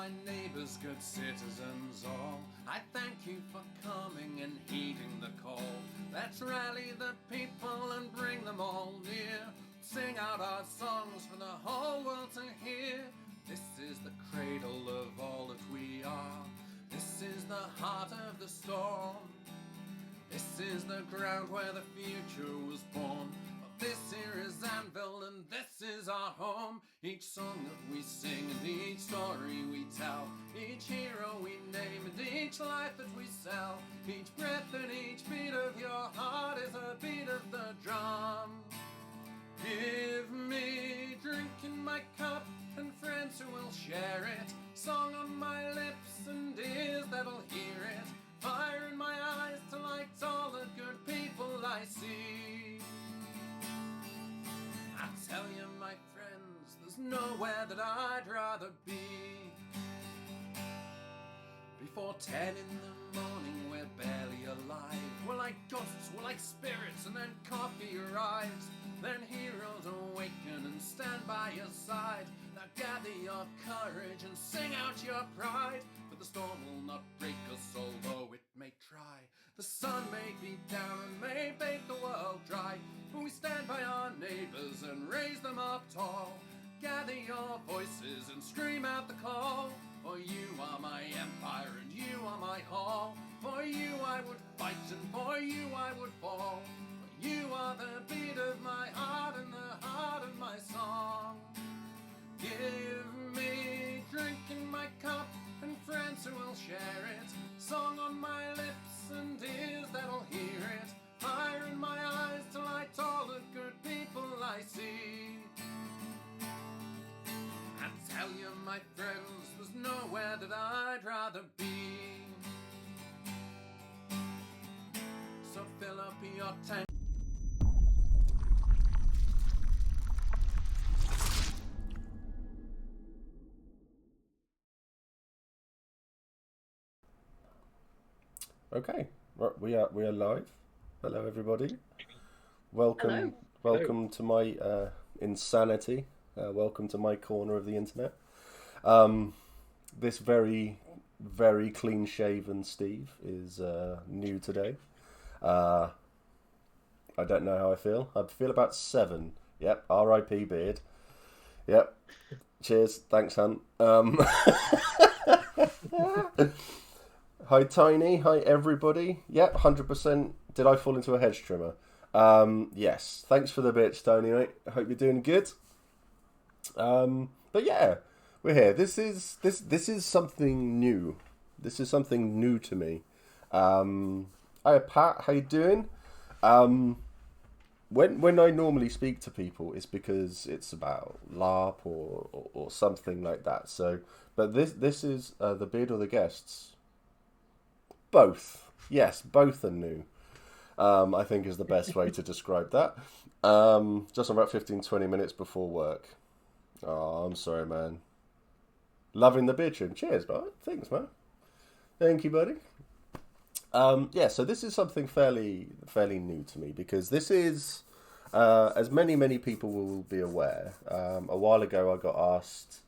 my neighbours, good citizens all, I thank you for coming and heeding the call. Let's rally the people and bring them all near. Sing out our songs for the whole world to hear. This is the cradle of all that we are. This is the heart of the storm. This is the ground where the future was born. This here is Anvil and this is our home. Each song that we sing and each story we tell, each hero we name and each life that we sell, each breath and each beat of your heart is a beat of the drum. Give me drink in my cup and friends who will share it, song on my lips and ears that'll hear it, fire in my eyes to light all the good people I see. I tell you, my friends, there's nowhere that I'd rather be. Before 10 in the morning, we're barely alive. We're like ghosts, we're like spirits, and then coffee arrives. Then heroes awaken and stand by your side. Now gather your courage and sing out your pride. For the storm will not break us, although it may try. The sun may be down and may bake the world dry, but we stand by our neighbours and raise them up tall. Gather your voices and scream out the call. For you are my empire and you are my hall. For you I would fight and for you I would fall. For you are the beat of my heart and the heart of my song. Give me drink in my cup and friends who will share it, song on my lips and ears that'll hear it, fire in my eyes to light all the good people I see. I tell you, my friends, there's nowhere that I'd rather be. So fill up your tank. Okay, right, we are live. Hello, everybody. Welcome, Hello. welcome to my insanity. Welcome to my corner of the internet. This very, very clean-shaven Steve is new today. I don't know how I feel. I feel about 7. Yep. R.I.P. beard. Yep. Cheers. Thanks, Hunt. Hi, Tiny. Hi, everybody. Yep, 100%. Did I fall into a hedge trimmer? Yes. Thanks for the bits, Tony, mate. I hope you're doing good. But yeah, we're here. This is something new. This is something new to me. Hi, Pat. How you doing? When I normally speak to people, it's because it's about LARP or something like that. So, but this is the beard or the guests. Both. Yes, both are new. I think is the best way to describe that. Just about 15-20 minutes before work. Oh, I'm sorry, man. Loving the beard trim. Cheers, man. Thanks, man. Thank you, buddy. Yeah, so this is something fairly new to me because this is, as many people will be aware, a while ago I got asked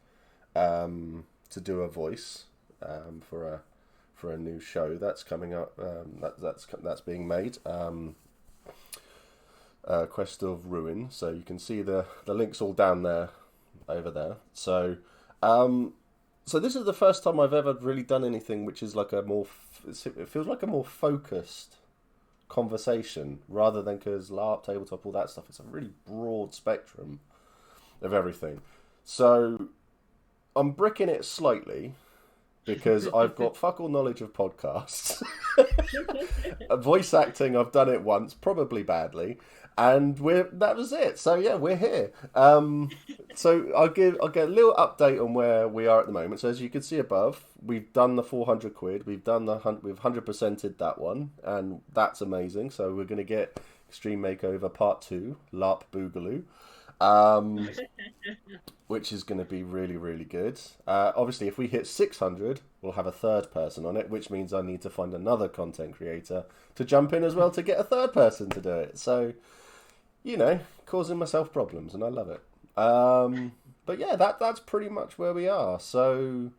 to do a voice for a new show that's coming up. That's being made. Quest of Ruin. So you can see the links all down there, over there. So so this is the first time I've ever really done anything which is like it feels like a more focused conversation rather than, because LARP, tabletop, all that stuff, it's a really broad spectrum of everything. So I'm bricking it slightly because I've got fuck all knowledge of podcasts. Voice acting, I've done it once, probably badly, and that was it. So yeah, we're here. So I'll get a little update on where we are at the moment. So as you can see above, we've done the 400 quid. We've 100%ed that one, and that's amazing. So we're gonna get Extreme Makeover Part 2, LARP Boogaloo. Which is going to be really, really good. Obviously, if we hit 600, we'll have a third person on it, which means I need to find another content creator to jump in as well to get a third person to do it. So, causing myself problems, and I love it. But yeah, that's pretty much where we are. So,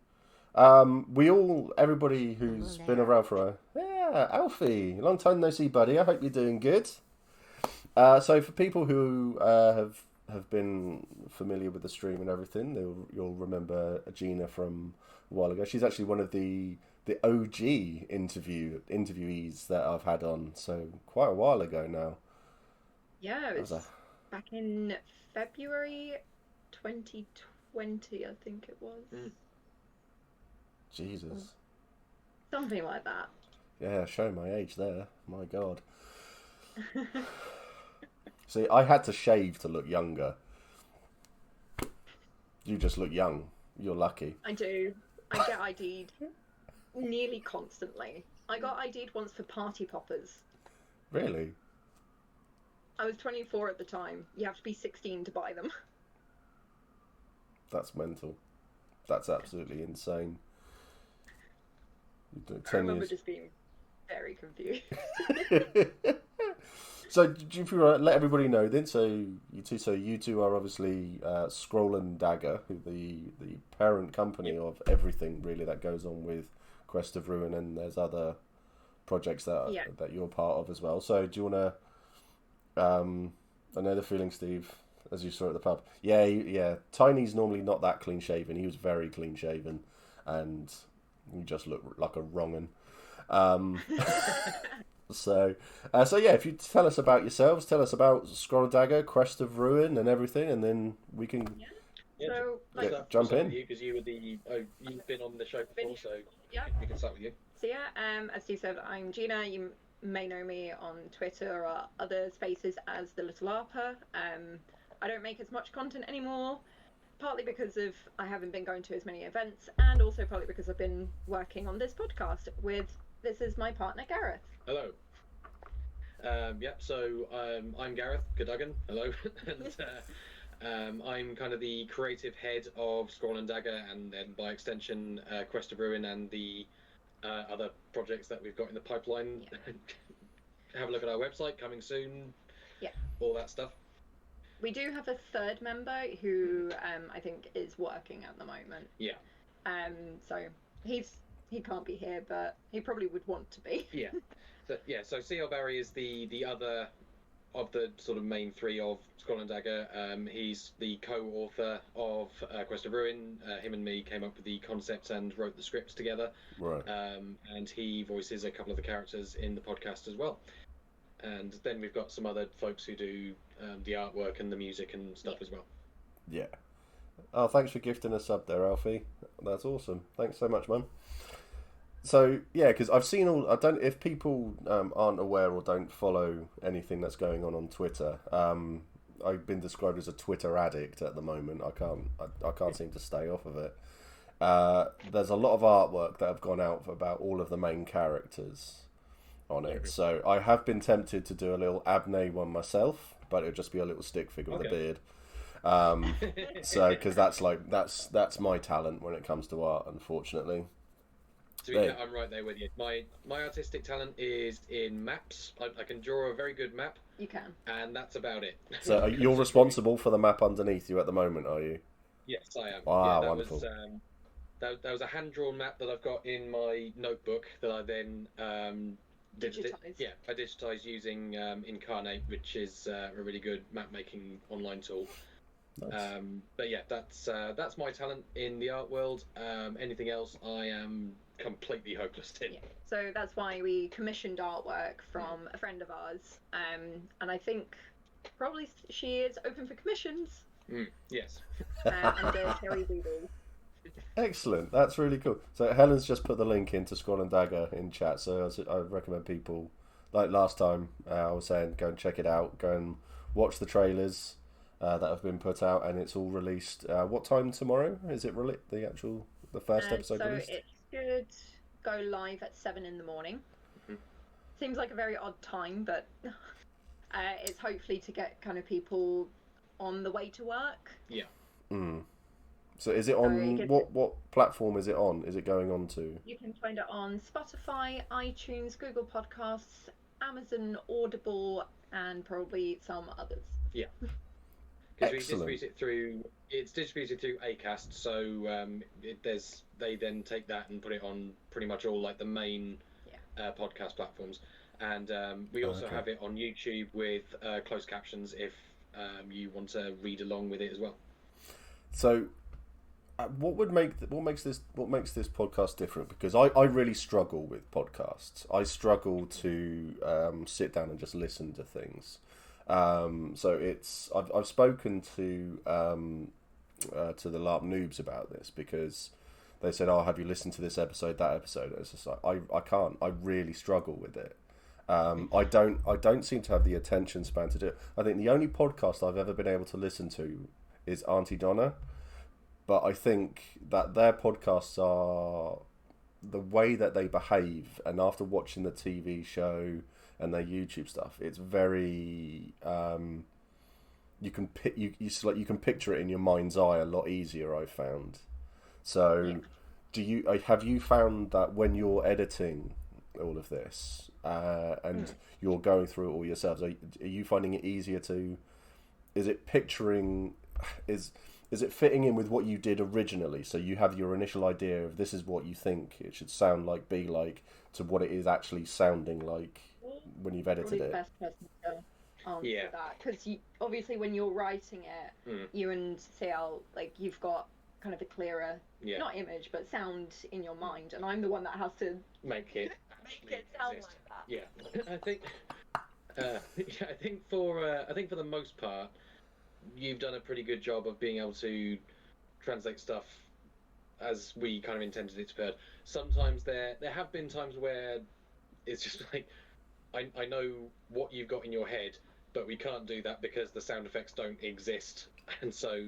Everybody who's been around for Alfie, long time no see, buddy. I hope you're doing good. So for people who have been familiar with the stream and everything, you'll remember Gina from a while ago. She's actually one of the OG interviewees that I've had on, so quite a while ago now. Yeah, it was back in February 2020, I think it was. Jesus. Something like that. Yeah, show my age there. My God. See, I had to shave to look younger. You just look young. You're lucky. I do. I get ID'd nearly constantly. I got ID'd once for party poppers. Really? I was 24 at the time. You have to be 16 to buy them. That's mental. That's absolutely insane. I remember just being very confused. So, do you let everybody know then? So you two are obviously Scroll and Dagger, the parent company of everything really that goes on with Quest of Ruin, and there's other projects that you're part of as well. So, do you want to? I know the feeling, Steve, as you saw at the pub. Yeah. Tiny's normally not that clean shaven. He was very clean shaven, and you just look like a wrong'un. So yeah, if you tell us about yourselves, tell us about Scroll and Dagger, Quest of Ruin, and everything, and then we can jump in. Because you've been on the show before, so we can start with you. So as Steve said, I'm Gina. You may know me on Twitter or other spaces as the Little Arper. I don't make as much content anymore, partly because I haven't been going to as many events, and also partly because I've been working on this podcast with. This is my partner, Gareth. Hello. So I'm Gareth Cadogan. Hello. And I'm kind of the creative head of Scroll and Dagger, and then by extension, Quest of Ruin and the other projects that we've got in the pipeline. Have a look at our website, coming soon. Yeah. All that stuff. We do have a third member who I think is working at the moment. Yeah. So he can't be here, but he probably would want to be. So C.L. Barry is the other of the sort of main three of Scroll and Dagger. He's the co-author of Quest of Ruin. Him and me came up with the concepts and wrote the scripts together. Right. And he voices a couple of the characters in the podcast as well. And then we've got some other folks who do the artwork and the music and stuff as well. Yeah. Oh, thanks for gifting us up there, Alfie. That's awesome. Thanks so much, man. So yeah, because I've seen all. I don't. If people aren't aware or don't follow anything that's going on Twitter, I've been described as a Twitter addict at the moment. I can't seem to stay off of it. There's a lot of artwork that have gone out about all of the main characters on it. So I have been tempted to do a little Abney one myself, but it'll just be a little stick figure with a beard. So because that's my talent when it comes to art, unfortunately. So I'm right there with you. My artistic talent is in maps. I can draw a very good map. You can. And that's about it. So you're responsible for the map underneath you at the moment, are you? Yes, I am. Wow, wonderful. That was a hand-drawn map that I've got in my notebook that I then digitized. I digitized using Incarnate, which is a really good map-making online tool. Nice. But yeah, that's my talent in the art world. Anything else, I am completely hopeless in. Yeah. So that's why we commissioned artwork from a friend of ours, and I think probably she is open for commissions. Yes. Under Terry Weevil. Excellent. That's really cool. So Helen's just put the link into Scroll and Dagger in chat. So I recommend people, like last time I was saying, go and check it out. Go and watch the trailers that have been put out, and it's all released. What time tomorrow is it? The first episode released? So it should go live at 7 in the morning. Mm-hmm. Seems like a very odd time, but it's hopefully to get kind of people on the way to work. Yeah. So is it on what platform is it on? Is it going on to? You can find it on Spotify, iTunes, Google Podcasts, Amazon, Audible, and probably some others. Yeah. because we Excellent. distribute it through. It's distributed through Acast, so they then take that and put it on pretty much all like the main podcast platforms, and we also have it on YouTube with closed captions if you want to read along with it as well. So, what makes this podcast different? Because I really struggle with podcasts. I struggle to sit down and just listen to things. So I've spoken to the LARP noobs about this because they said, "Oh, have you listened to this episode, that episode?" It's just like I can't. I really struggle with it. I don't seem to have the attention span to do it. I think the only podcast I've ever been able to listen to is Auntie Donna, but I think that their podcasts are the way that they behave, and after watching the TV show and their YouTube stuff, it's very you can picture it in your mind's eye a lot easier, I've found. So, have you found that when you're editing all of this and you're going through it all yourselves, are you finding it easier to? Is it fitting in with what you did originally? So you have your initial idea of this is what you think it should sound like, be like, to what it is actually sounding like when you've edited it. Best person to answer that, because obviously when you're writing it, you and CL, like, you've got kind of a clearer, not image, but sound in your mind, and I'm the one that has to make it sound exist. like that. Yeah, I think for the most part, you've done a pretty good job of being able to translate stuff as we kind of intended it to be heard. Sometimes there have been times where it's just like, I know what you've got in your head, but we can't do that because the sound effects don't exist, and so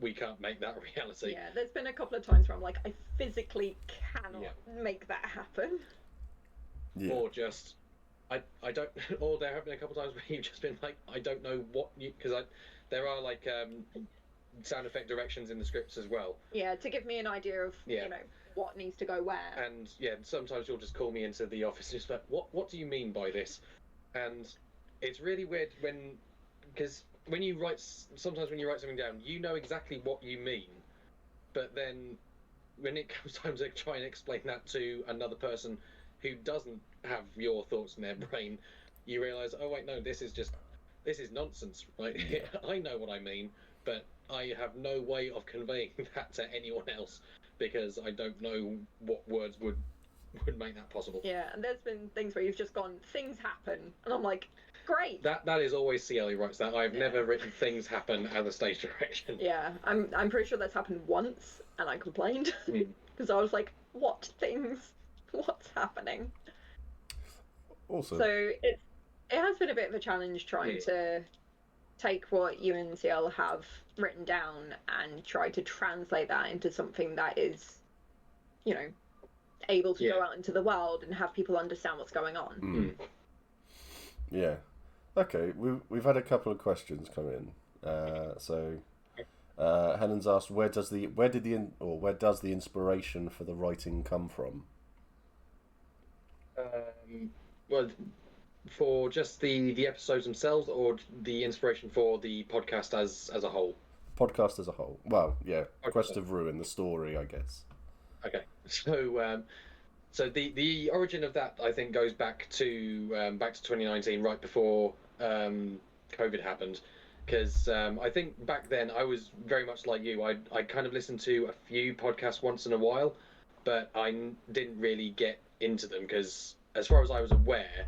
we can't make that reality. Yeah, there's been a couple of times where I'm like, I physically cannot make that happen. Yeah. Or just, I don't, or there have been a couple of times where you've just been like, I don't know what because there are like sound effect directions in the scripts as well. Yeah, to give me an idea of you know what needs to go where. And sometimes you'll just call me into the office and just like, what do you mean by this? And it's really weird because when you write something down, you know exactly what you mean, but then when it comes time to try and explain that to another person who doesn't have your thoughts in their brain, you realise, oh wait, no, this is nonsense, right? I know what I mean, but I have no way of conveying that to anyone else because I don't know what words would make that possible. Yeah, and there's been things where you've just gone, things happen, and I'm like, great. That is always CL who writes that. I've never written things happen as a stage direction. Yeah, I'm pretty sure that's happened once, and I complained because I was like, what things? What's happening? Also, so it has been a bit of a challenge trying to take what you and CL have written down and try to translate that into something that is, you know, able to go out into the world and have people understand what's going on. Yeah. Okay, we've had a couple of questions come in. Helen's asked, where does the inspiration for the writing come from? Well, for just the episodes themselves, or the inspiration for the podcast as a whole? Podcast as a whole. Well, yeah. Okay. Quest of Ruin, the story, I guess. Okay, so the origin of that, I think, goes back to 2019, right before COVID happened, because I think back then I was very much like you. I kind of listened to a few podcasts once in a while, but I didn't really get into them because, as far as I was aware,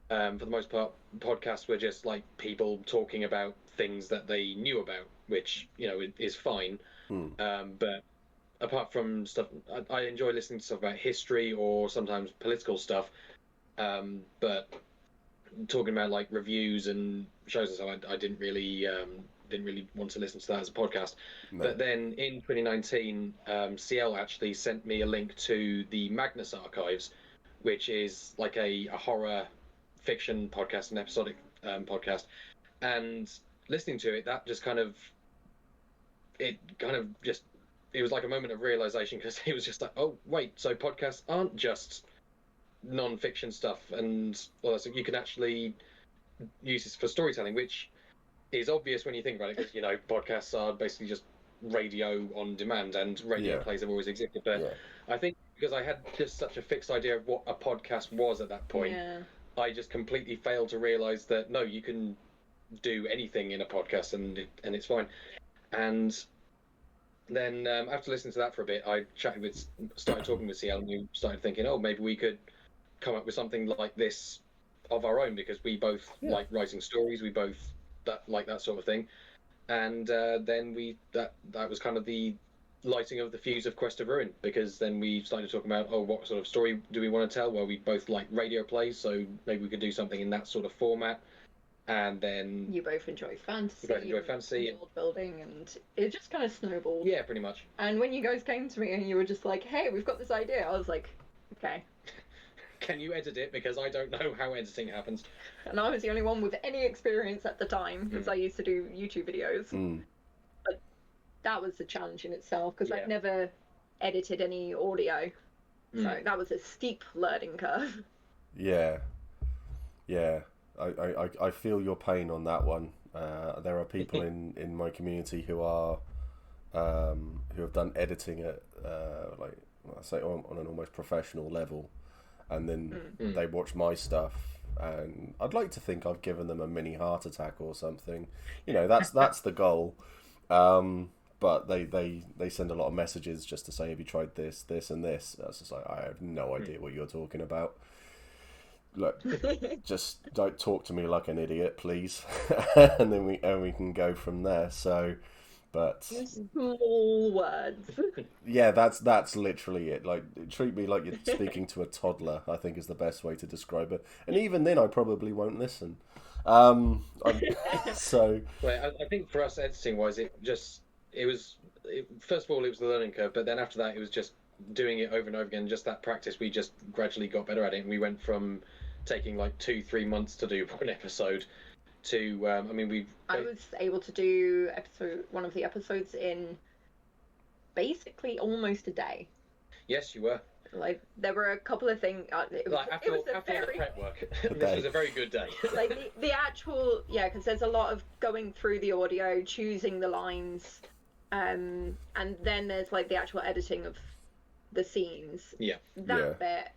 for the most part, podcasts were just like people talking about things that they knew about, which, you know, is fine. But apart from stuff, I enjoy listening to stuff about history or sometimes political stuff. But talking about like reviews and shows and stuff, I didn't really want to listen to that as a podcast. No. But then in 2019, CL actually sent me a link to the Magnus Archives, which is like a horror fiction podcast, an episodic podcast, and listening to it, that just it was like a moment of realization, because it was just like, oh wait, so podcasts aren't just non-fiction stuff, and well, so you can actually use this for storytelling, which is obvious when you think about it, because podcasts are basically just radio on demand, and radio plays have always existed. But I think because I had just such a fixed idea of what a podcast was at that point, I just completely failed to realise that no, you can do anything in a podcast, and it's fine. And then after listening to that for a bit, I started talking with CL, and we started thinking, oh, maybe we could come up with something like this of our own, because we both like writing stories, we both like that sort of thing. And then that was kind of the lighting of the fuse of Quest of Ruin, because then we started talking about, oh, what sort of story do we want to tell? Well, we both like radio plays, so maybe we could do something in that sort of format. And then you both enjoy fantasy. World building, and it just kind of snowballed. Yeah, pretty much. And when you guys came to me and you were just like, "Hey, we've got this idea," I was like, "Okay." Can you edit it? Because I don't know how editing happens. And I was the only one with any experience at the time, because I used to do YouTube videos. But that was a challenge in itself, because I'd never edited any audio. So that was a steep learning curve. Yeah. I feel your pain on that one. There are people in my community who have done editing at like I say on an almost professional level, and then they watch my stuff, and I'd like to think I've given them a mini heart attack or something. That's the goal. But they send a lot of messages just to say, have you tried this, and this? That's just like, I have no idea what you're talking about. Look, just don't talk to me like an idiot, please. and then we can go from there. So, but small words. Yeah, that's literally it. Like, treat me like you're speaking to a toddler, I think is the best way to describe it. And even then, I probably won't listen. So, well, I think for us, editing wise, first of all, it was the learning curve, but then after that, it was just doing it over and over again. Just that practice, we just gradually got better at it, and we went from taking like 2-3 months to do one episode to I was able to do one of the episodes in basically almost a day. Yes, you were. Like, there were a couple of things. After all the prep work, this was a very good day. Like the actual, because there's a lot of going through the audio, choosing the lines, and then there's like the actual editing of the scenes. That bit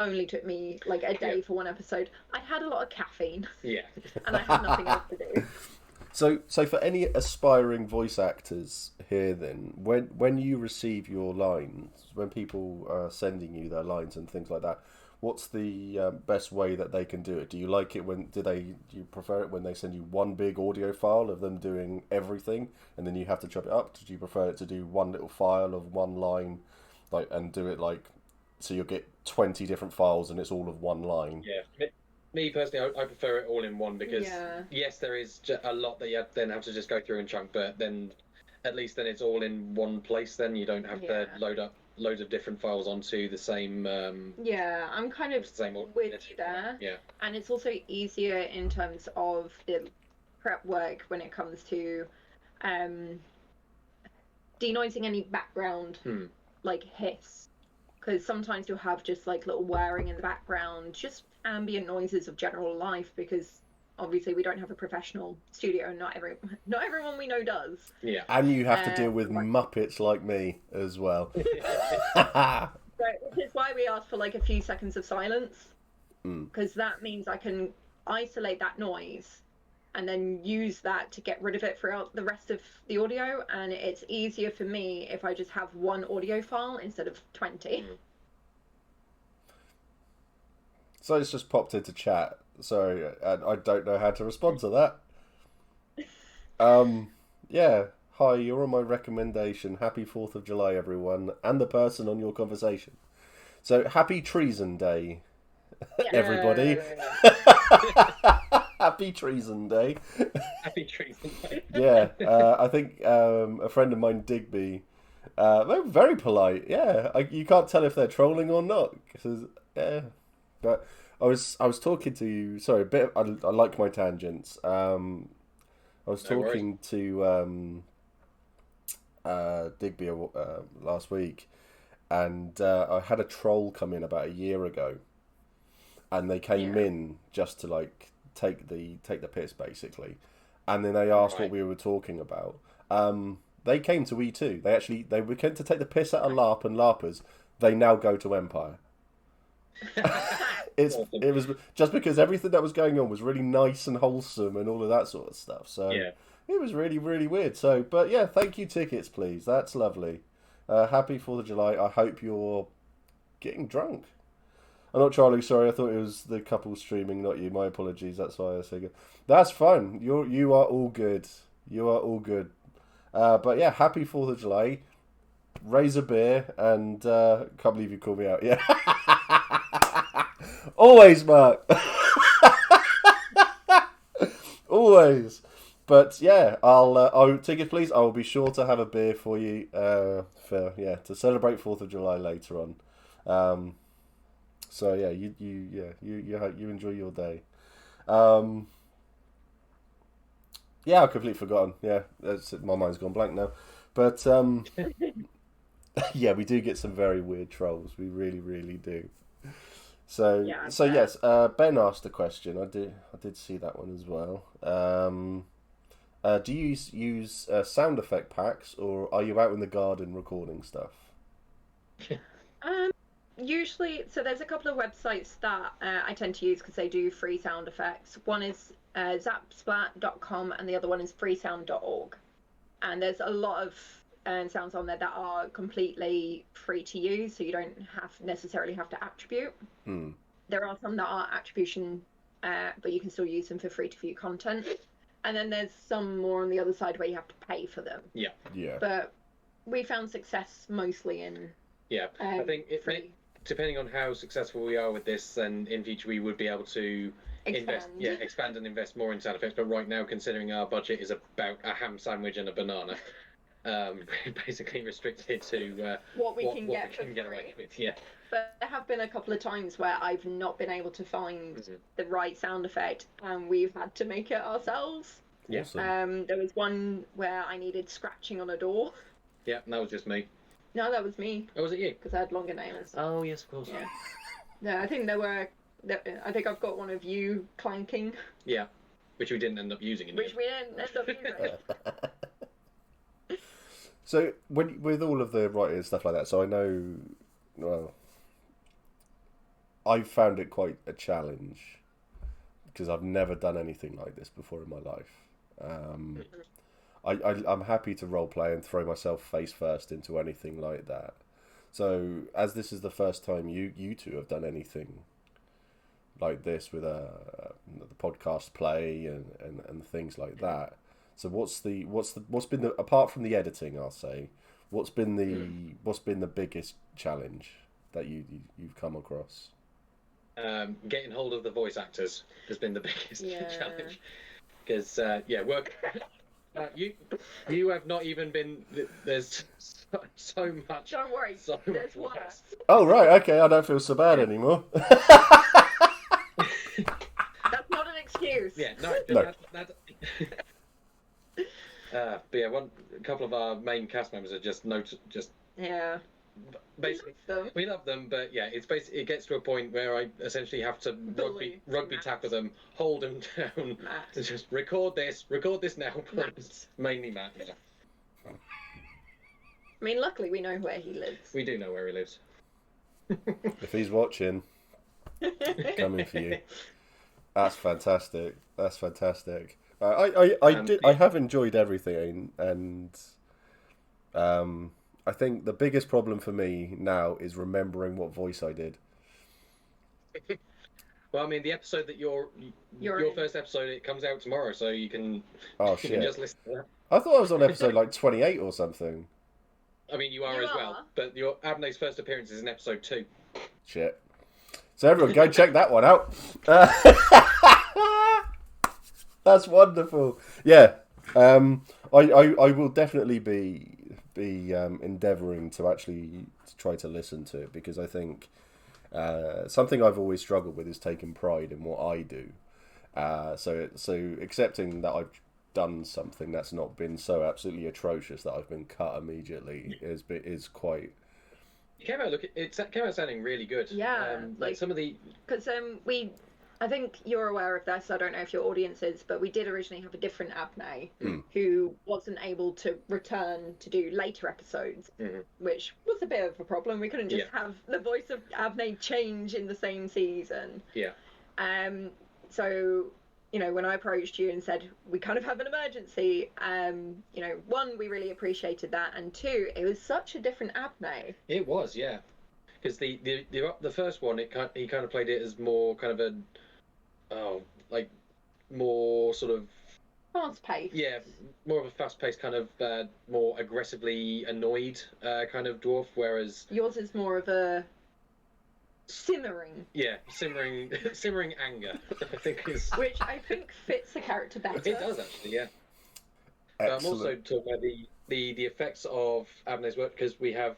only took me like a day for one episode. I had a lot of caffeine. And I had nothing else to do. So for any aspiring voice actors here, then, when you receive your lines, when people are sending you their lines and things like that, what's the best way that they can do it? Do you like it do you prefer it when they send you one big audio file of them doing everything, and then you have to chop it up? Do you prefer it to do one little file of one line, like, and do it like, so you'll get 20 different files and it's all of one line? Yeah. Me personally, I prefer it all in one, because yes, there is a lot that you then have to just go through and chunk, but then at least then it's all in one place. Then you don't have to load up loads of different files onto the same. I'm kind of with you there. Yeah, and it's also easier in terms of the prep work when it comes to denoising any background like hiss, because sometimes you'll have just like little whirring in the background, just ambient noises of general life, because obviously we don't have a professional studio, and not everyone we know does. Yeah, and you have to deal with Muppets like me as well. Right, which is why we asked for like a few seconds of silence, because that means I can isolate that noise and then use that to get rid of it throughout the rest of the audio, and it's easier for me if I just have one audio file instead of 20. So it's just popped into chat. Sorry, and I don't know how to respond to that. Yeah. Hi, you're on my recommendation. Happy 4th of July, everyone, and the person on your conversation. So, happy Treason Day, everybody. Happy Treason Day. Happy Treason Day. Yeah, I think a friend of mine, Digby, they're very polite. Yeah, you can't tell if they're trolling or not. Yeah. But I was talking to you. Sorry, a bit. I like my tangents. I was talking to Digby last week, and I had a troll come in about a year ago, and they came in just to like take the piss basically, and then they asked Right. what we were talking about. They came to E2. They were going to take the piss out of LARP and LARPers. They now go to Empire. Awesome. It was just because everything that was going on was really nice and wholesome and all of that sort of stuff. So Yeah. it was really, really weird. So, but yeah, thank you, tickets, please. That's lovely. Happy 4th of July. I hope you're getting drunk. I'm not Charlie. Sorry, I thought it was the couple streaming, not you. My apologies. That's why I was thinking. That's fine. You are all good. You are all good. But yeah, happy 4th of July. Raise a beer and can't believe you called me out. Yeah. Always, Mark. Always. But yeah, I'll ticket, please. I will be sure to have a beer for you. To celebrate 4th of July later on. So yeah, you enjoy your day. Yeah, I've completely forgotten. Yeah, my mind's gone blank now. But yeah, we do get some very weird trolls. We really, really do. So Yeah, yes, Ben asked a question. I did see that one as well. Do you use sound effect packs, or are you out in the garden recording stuff? Usually, so there's a couple of websites that I tend to use because they do free sound effects. One is zapsplat.com and the other one is freesound.org. And there's a lot of sounds on there that are completely free to use, so you don't necessarily have to attribute. There are some that are attribution, but you can still use them for free to view content. And then there's some more on the other side where you have to pay for them. Yeah. But we found success mostly in I think free. Depending on how successful we are with this, then in future we would be able to expand and invest more in sound effects. But right now, considering our budget is about a ham sandwich and a banana, we're basically restricted to what we can get away with. Yeah. But there have been a couple of times where I've not been able to find the right sound effect, and we've had to make it ourselves. Yeah. Awesome. There was one where I needed scratching on a door. Yeah, that was just me. No, that was me. Oh, was it you? Because I had longer nails. Oh, yes, of course. Yeah. No, I think I think I've got one of you clanking. Yeah, which we didn't end up using. Which we didn't end up using. So with all of the writing and stuff like that, so I know, well, I've found it quite a challenge because I've never done anything like this before in my life. I'm happy to role play and throw myself face first into anything like that. So as this is the first time you two have done anything like this with the podcast play and things like that. So what's been the, apart from the editing, I'll say, what's been the biggest challenge that you've come across? Getting hold of the voice actors has been the biggest challenge, because work. You have not even been. There's so much. Don't worry. So there's much worse. Oh right, okay. I don't feel so bad anymore. That's not an excuse. Yeah, no. But yeah, a couple of our main cast members are just Yeah. Basically, we love them, but yeah, it gets to a point where I essentially have to rugby tackle them, hold them down, to just record this now. Mainly Matt. Yeah. I mean, luckily we know where he lives. We do know where he lives. If he's watching, coming for you. That's fantastic. I have enjoyed everything, and I think the biggest problem for me now is remembering what voice I did. Well, I mean, the episode that your first episode, it comes out tomorrow, so you can. Oh shit! You can just listen to that. I thought I was on episode like 28 or something. I mean, you are as well, but your Abney's first appearance is in episode 2. Shit. So everyone, go check that one out. That's wonderful. Yeah. I will definitely be endeavouring to actually try to listen to it, because I think something I've always struggled with is taking pride in what I do. So accepting that I've done something that's not been so absolutely atrocious that I've been cut immediately is quite. It came out sounding really good. Yeah, like some of the. Because I think you're aware of this. I don't know if your audience is, but we did originally have a different Abney Mm. who wasn't able to return to do later episodes, which was a bit of a problem. We couldn't just have the voice of Abney change in the same season. Yeah. So, you know, when I approached you and said we kind of have an emergency, you know, one, we really appreciated that, and two, it was such a different Abney. It was, yeah. Because the first one, he kind of played it as more kind of like more sort of Fast paced. Yeah, more of a fast-paced kind of more aggressively annoyed kind of dwarf, whereas yours is more of a simmering. Yeah, simmering anger. I think is which I think fits the character better. It does actually, yeah. But I'm also talking about the effects of Abner's work because we have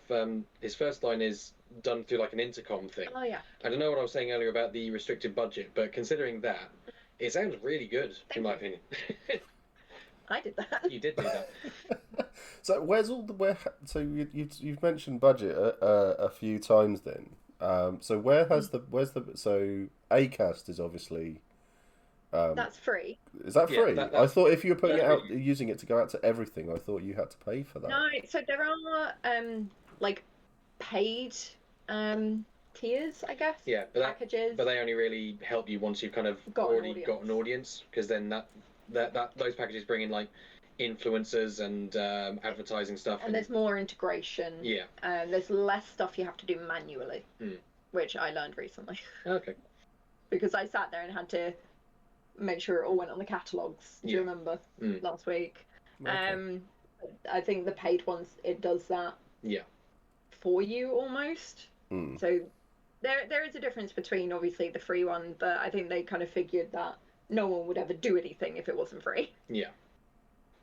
his first line is done through like an intercom thing. Oh yeah. I don't know what I was saying earlier about the restricted budget, but considering that, it sounds really good in my opinion. I did that. You did do that. So where's all the So you've mentioned budget a few times then. So where's the so Acast is obviously. That's free. Is that free? I thought if you were putting it out, free. using it to go out to everything, I thought you had to pay for that. No, so there are like paid tiers, I guess. Yeah, packages. But they only really help you once you've kind of already got an audience, because then that those packages bring in like influencers and advertising stuff. And there's more integration. Yeah. There's less stuff you have to do manually, which I learned recently. Okay. Because I sat there and had to make sure it all went on the catalogs. Do you remember last week? Okay. I think the paid ones, it does that. Yeah. For you almost. Mm. So there is a difference between obviously the free one, but I think they kind of figured that no one would ever do anything if it wasn't free. Yeah.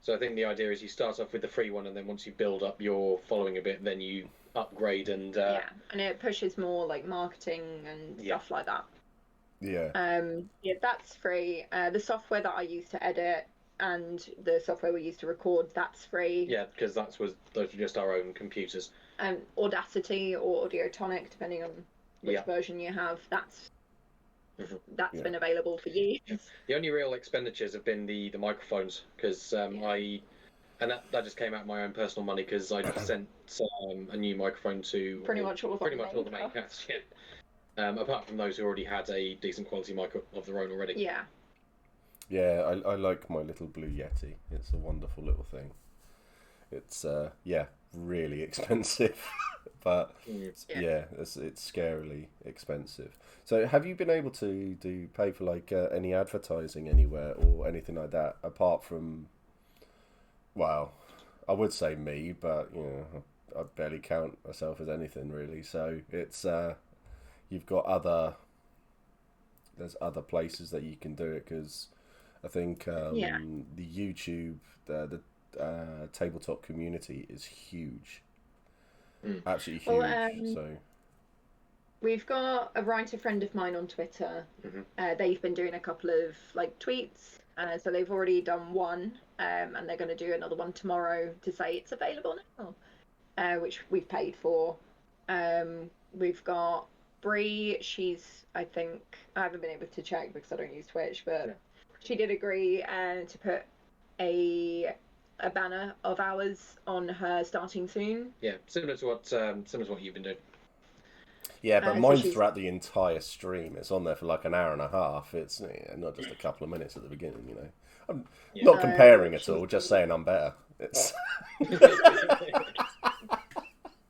So I think the idea is you start off with the free one, and then once you build up your following a bit, then you upgrade and and it pushes more like marketing and stuff like that. Yeah. Yeah, that's free. The software that I use to edit and the software we use to record, that's free. Yeah, because those were just our own computers. Audacity or Audiotonic, depending on which version you have, that's been available for years. The only real expenditures have been the microphones, because that just came out of my own personal money, because I sent a new microphone to pretty much all the main cast. Yeah. Apart from those who already had a decent quality mic of their own already. Yeah. Yeah, I like my little Blue Yeti. It's a wonderful little thing. It's really expensive, but it's scarily expensive. So have you been able to pay for like any advertising anywhere or anything like that, apart from, well, I would say me, but you know, I barely count myself as anything really. So it's you've got there's other places that you can do it, because I think the YouTube the tabletop community is huge, absolutely huge. Well, so we've got a writer friend of mine on Twitter. They've been doing a couple of like tweets, so they've already done one, and they're going to do another one tomorrow to say it's available now, which we've paid for. We've got Bree. She's, I think, I haven't been able to check because I don't use Twitch, but she did agree to put a banner of ours on her starting soon. Yeah, similar to what you've been doing. Yeah, but mine's throughout the entire stream. It's on there for like an hour and a half. It's not just a couple of minutes at the beginning, you know. I'm not comparing at all, just saying I'm better. It's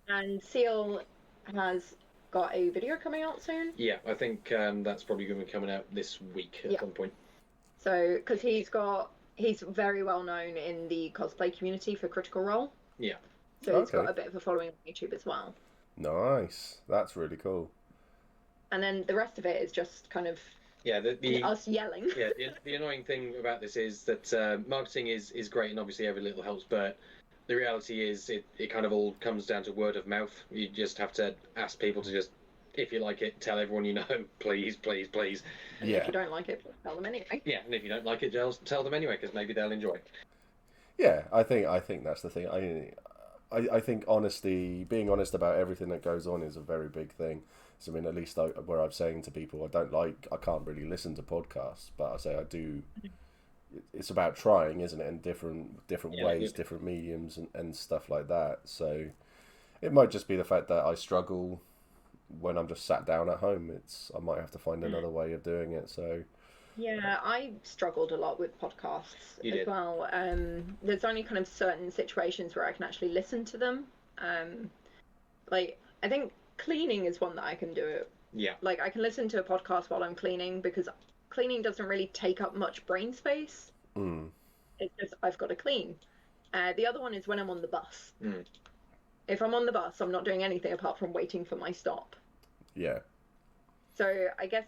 And Seal has got a video coming out soon. Yeah, I think that's probably going to be coming out this week at some point. So, because he's very well known in the cosplay community for Critical Role. Yeah. So he's got a bit of a following on YouTube as well. Nice. That's really cool. And then the rest of it is just kind of us yelling. Yeah, the annoying thing about this is that marketing is great, and obviously every little helps, but the reality is it kind of all comes down to word of mouth. You just have to ask people to just, if you like it, tell everyone you know, please, please, please. And if you don't like it, tell them anyway. Yeah, and if you don't like it, tell them anyway, because maybe they'll enjoy it. Yeah, I think that's the thing. I think being honest about everything that goes on is a very big thing. So, I mean, at least where I'm saying to people, I can't really listen to podcasts, but I say I do. It's about trying, isn't it? And different ways, different mediums, and stuff like that. So, it might just be the fact that I struggle when I'm just sat down at home. I might have to find another way of doing it. So. Yeah, I struggled a lot with podcasts as well. There's only kind of certain situations where I can actually listen to them. Like, I think cleaning is one that I can do it. Yeah. Like, I can listen to a podcast while I'm cleaning because cleaning doesn't really take up much brain space. It's just, I've got to clean. The other one is when I'm on the bus. If I'm on the bus, I'm not doing anything apart from waiting for my stop. Yeah. So I guess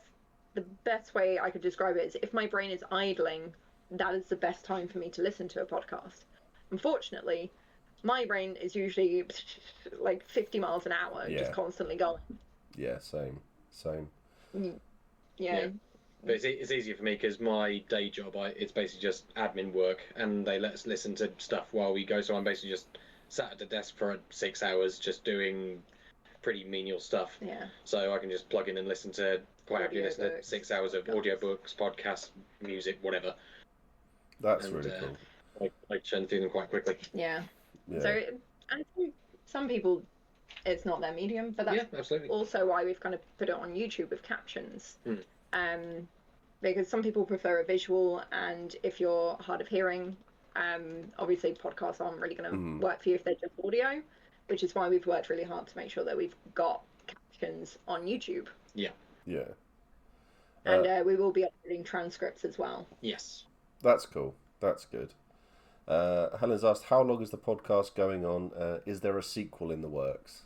the best way I could describe it is if my brain is idling, that is the best time for me to listen to a podcast. Unfortunately, my brain is usually like 50 miles an hour, just constantly going. Yeah, same. Yeah. But it's easier for me because my day job, it's basically just admin work, and they let us listen to stuff while we go. So I'm basically just sat at the desk for 6 hours, just doing pretty menial stuff. Yeah. So I can just plug in and listen to 6 hours of audiobooks, podcasts, music, whatever. That's really cool. I churn through them quite quickly. Yeah. So I think some people, it's not their medium, but that's also why we've kind of put it on YouTube with captions. Because some people prefer a visual, and if you're hard of hearing, obviously podcasts aren't really going to work for you if they're just audio, which is why we've worked really hard to make sure that we've got captions on YouTube. Yeah. And we will be uploading transcripts as well. Yes. That's cool. That's good. Helen's asked, how long is the podcast going on? Is there a sequel in the works?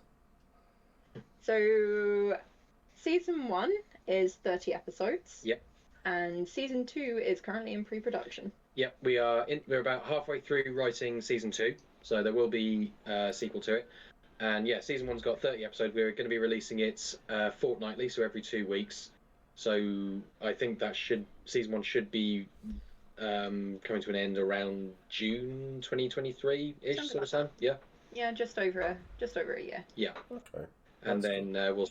So, season 1 is 30 episodes. Yep. And season 2 is currently in pre-production. Yep, we're about halfway through writing season 2, so there will be a sequel to it. And yeah, season 1's got 30 episodes. We're going to be releasing it fortnightly, so every 2 weeks. So I think season 1 should be coming to an end around June 2023-ish sort of time. Yeah. Yeah, just over a year. Yeah. Okay. And then we'll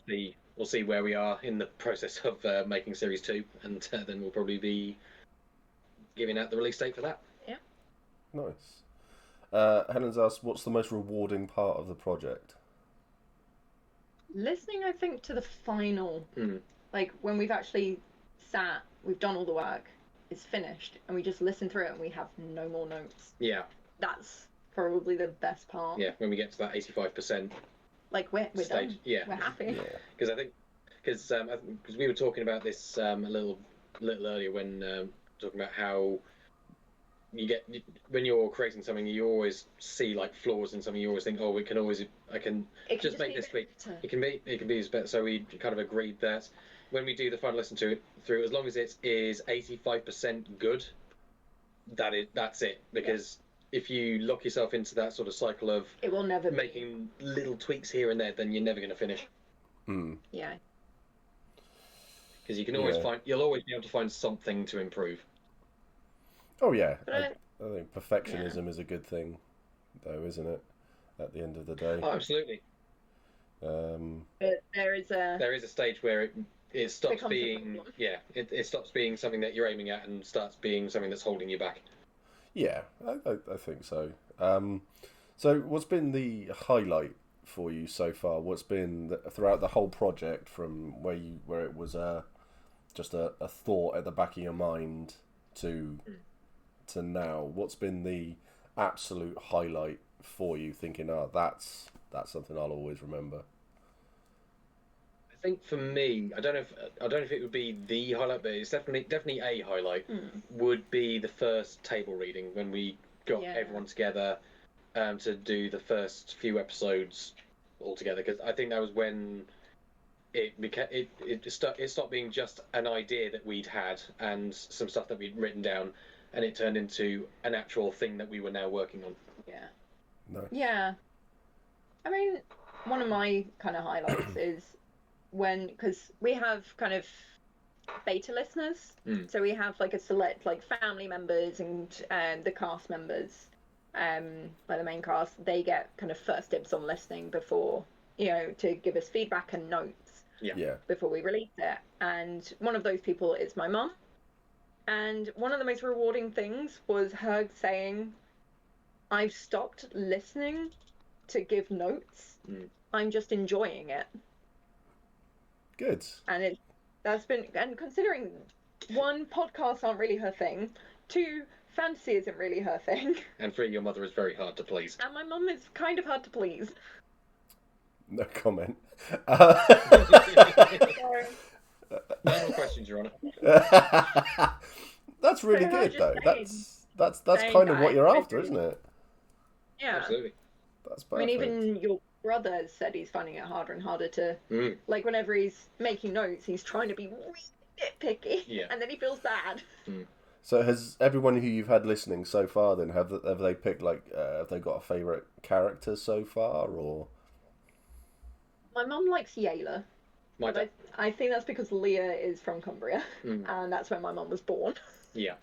see where we are in the process of making series 2, and then we'll probably be giving out the release date for that. Yeah. Nice. Helen's asked, what's the most rewarding part of the project? Listening, I think, to the final. Like, when we've actually sat, we've done all the work, it's finished, and we just listen through it and we have no more notes. Yeah. That's probably the best part. Yeah, when we get to that 85%. Like, we're stage. done. Yeah. We're happy. Because I think, because we were talking about this a little earlier when talking about how when you're creating something, you always see like flaws in something. You always think, oh, I can just make this tweak. It can be better. So we kind of agreed that when we do the final listen to it through, as long as it is 85% good, that's it. Because if you lock yourself into that sort of cycle of it will never making little tweaks here and there, then you're never going to finish. Yeah. Because you can always you'll always be able to find something to improve. Oh yeah, I think perfectionism is a good thing, though, isn't it? At the end of the day. Oh, absolutely. But there is a stage where it stops being it stops being something that you're aiming at and starts being something that's holding you back. Yeah, I think so. So what's been the highlight for you so far? What's been throughout the whole project, from where it was just a thought at the back of your mind to now? What's been the absolute highlight for you? Thinking, that's something I'll always remember. I think for me, I don't know if it would be the highlight, but it's definitely a highlight. Would be the first table reading when we got everyone together to do the first few episodes all together, because I think that was when it stopped being just an idea that we'd had and some stuff that we'd written down, and it turned into an actual thing that we were now working on. Yeah. Nice. Yeah. I mean, one of my kind of highlights is because we have kind of beta listeners, so we have like a select like family members and the cast members, by the main cast, they get kind of first dibs on listening before, to give us feedback and notes before we release it. And one of those people is my mum. And one of the most rewarding things was her saying, I've stopped listening to give notes. I'm just enjoying it. Good. And and considering, one, podcasts aren't really her thing. Two, fantasy isn't really her thing. And three, your mother is very hard to please. And my mum is kind of hard to please. No comment. Sorry. No more questions, Your Honour. That's really So good, though. saying. That's Saying kind of that what you're I after, agree. isn't it? Yeah. Absolutely. That's I mean, perfect. even your brother said he's finding it harder and harder to, like, whenever he's making notes, he's trying to be really nitpicky, and then he feels bad. So has everyone who you've had listening so far then have they picked have they got a favourite character so far, or? My mum likes Yayla. My dad. I think that's because Leah is from Cumbria, and that's where my mum was born. Yeah.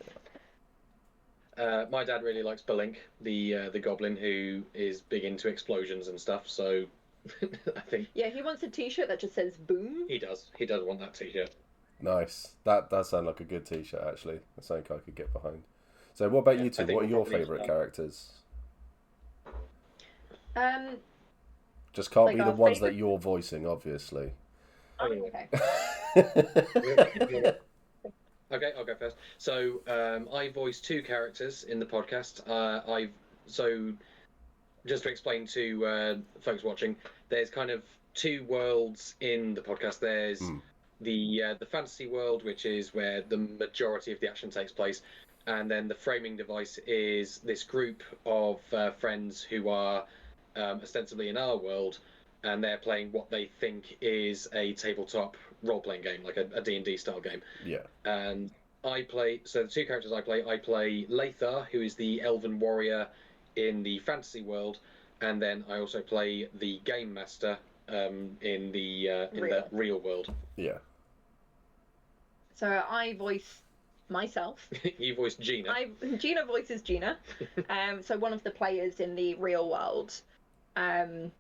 My dad really likes Belink, the goblin who is big into explosions and stuff. So I think he wants a T-shirt that just says "boom." he does. He does want that T-shirt. Nice. That does sound like a good T-shirt, actually. That's something I could get behind. So what about you two? What are your favourite characters? Just can't be the ones that you're voicing, obviously. Oh, okay. Okay, I'll go first. So I voice two characters in the podcast. So just to explain to folks watching, there's kind of two worlds in the podcast. There's the fantasy world, which is where the majority of the action takes place, and then the framing device is this group of friends who are ostensibly in our world, and they're playing what they think is a tabletop role-playing game, like a D&D style game. Yeah. And so the two characters I play Lathar, who is the elven warrior in the fantasy world, and then I also play the game master in the real world. Yeah. So I voice myself. You voice Gina. Gina voices Gina. So one of the players in the real world. And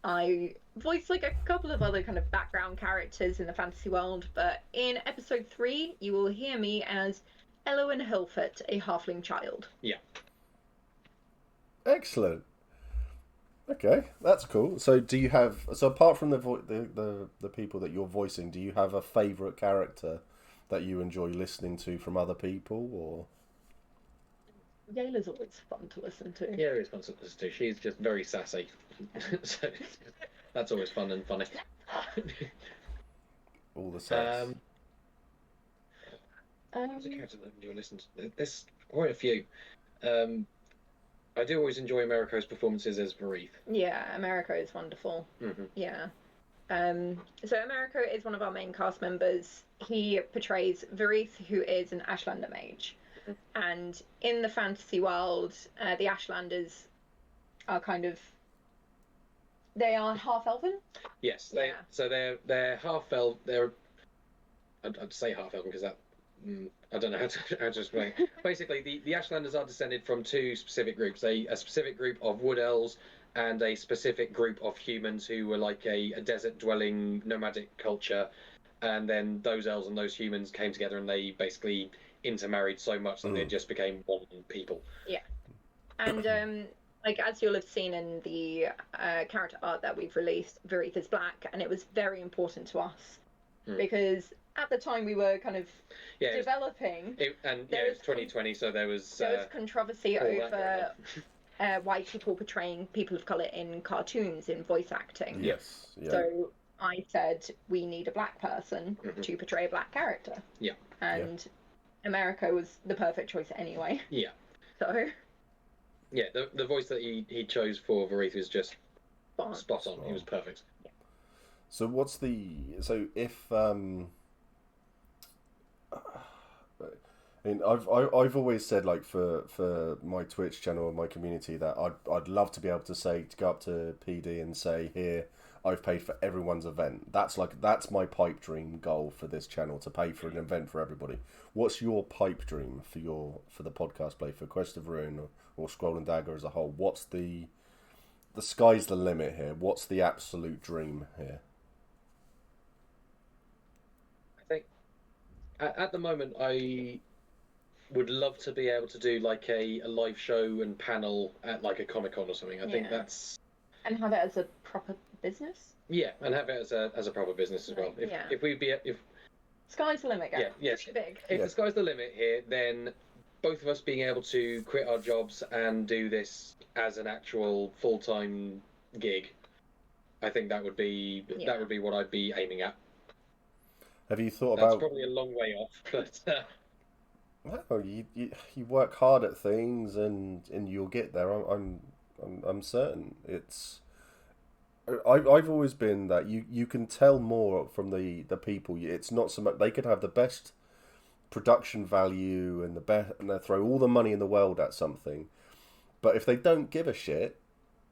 I voice like a couple of other kind of background characters in the fantasy world, but in episode 3 you will hear me as Elowen Hilfert, a halfling child. Yeah. Excellent. Okay, that's cool. So do you have, apart from the people that you're voicing, do you have a favourite character that you enjoy listening to from other people, or? Yayla's always fun to listen to. Yeah, it's fun to listen to. She's just very sassy. So that's always fun and funny. All the sass. There's a character that you listen to. There's quite a few. I do always enjoy Americo's performances as Varith. Yeah, Americo is wonderful. Mm-hmm. Yeah. So Americo is one of our main cast members. He portrays Varith, who is an Ashlander mage. And in the fantasy world, the Ashlanders are they are half elven. Yes, they're half elven. I'd say half elven because that I don't know how to explain. Basically, the Ashlanders are descended from two specific groups: a specific group of wood elves and a specific group of humans who were like a desert-dwelling nomadic culture. And then those elves and those humans came together, and they basically intermarried so much that they just became one people. Yeah. And as you'll have seen in the character art that we've released, Varith is black, and it was very important to us because at the time we were kind of developing. It was 2020, so there was controversy over white people portraying people of colour in cartoons, in voice acting. Yes. Yeah. So I said we need a black person to portray a black character. Yeah. And Americo was the perfect choice anyway. Yeah. So. Yeah, the voice that he chose for Varith was just spot on. He was perfect. Yeah. So if I've always said, like, for my Twitch channel and my community, that I'd love to be able to go up to PD and say, here, I've paid for everyone's event. That's my pipe dream goal for this channel, to pay for an event for everybody. What's your pipe dream for the podcast play for Quest of Ruin or Scroll and Dagger as a whole? What's the sky's the limit here? What's the absolute dream here? I think at the moment I would love to be able to do like a live show and panel at like a Comic-Con or something. I think that's... And have it as a proper business? Yeah, and have it as a proper business as well. If sky's the limit, guys. Yeah, yes. Big. If the sky's the limit here, then both of us being able to quit our jobs and do this as an actual full-time gig, I think that would be what I'd be aiming at. Have you thought That's about? probably a long way off, but Well, you work hard at things and you'll get there. I'm certain. I've always been that you can tell more from the people. It's not so much they could have the best production value and the best, and they throw all the money in the world at something, but if they don't give a shit,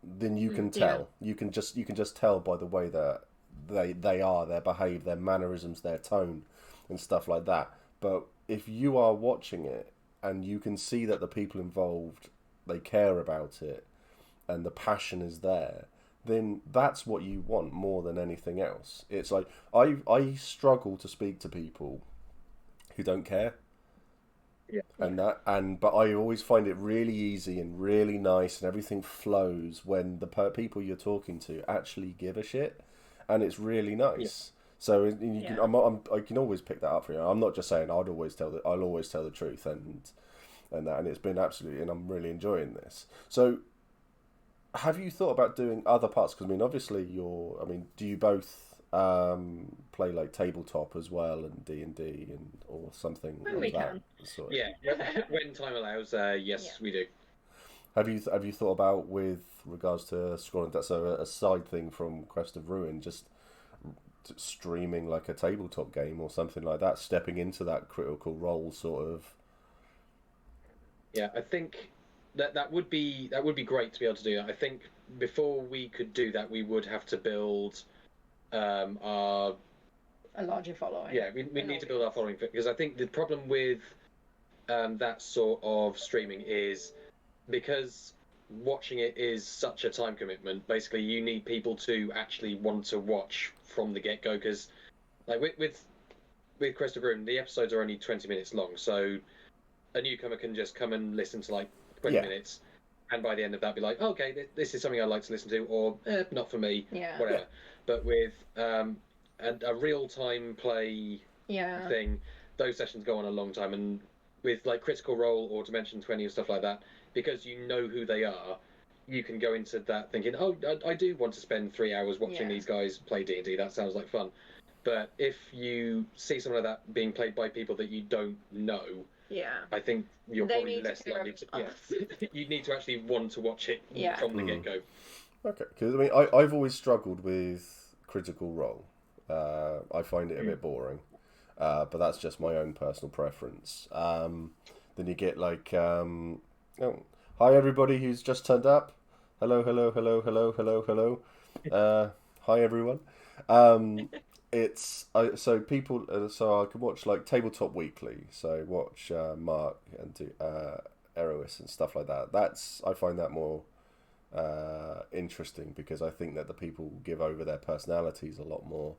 then you can tell. You can just tell by the way that they behave, their mannerisms, their tone, and stuff like that. But if you are watching it and you can see that the people involved, they care about it, and the passion is there, then that's what you want more than anything else. It's like I struggle to speak to people who don't care. Yeah. But I always find it really easy and really nice, and everything flows when the people you're talking to actually give a shit, and it's really nice. Yeah. So I can always pick that up for you. I'm not just saying I'll always tell the truth, and it's been absolutely, and I'm really enjoying this. So, have you thought about doing other parts? Because I mean, obviously do you both play like tabletop as well and D&D or something when of we that can. sort? Yeah, when time allows, yes, we do. Have you thought about, with regards to Scroll and Dagger, so a side thing from Quest of Ruin, just streaming like a tabletop game or something like that, stepping into that critical role sort of? Yeah, I think that would be great to be able to do that. I think before we could do that, we would have to build a larger following. Yeah, we need to build our following, because I think the problem with that sort of streaming is because watching it is such a time commitment. Basically, you need people to actually want to watch from the get-go, because like with Quest of Ruin, the episodes are only 20 minutes long, so a newcomer can just come and listen to like 20 minutes, and by the end of that be like, okay, this is something I'd like to listen to, or not for me, whatever. Yeah. But with a real-time play thing, those sessions go on a long time, and with like Critical Role or Dimension 20 and stuff like that, because you know who they are, you can go into that thinking, oh, I do want to spend 3 hours watching these guys play D&D, that sounds like fun. But if you see something like that being played by people that you don't know, I think you're probably less likely to. You need to actually want to watch it from the get-go. Okay, because I mean, I've always struggled with Critical Role. I find it a bit boring, but that's just my own personal preference. Then you get like, hi everybody who's just turned up. Hello. Hi everyone. So people, so I can watch like Tabletop Weekly. So watch Mark and do Erois and stuff like that. I find that more interesting, because I think that the people give over their personalities a lot more.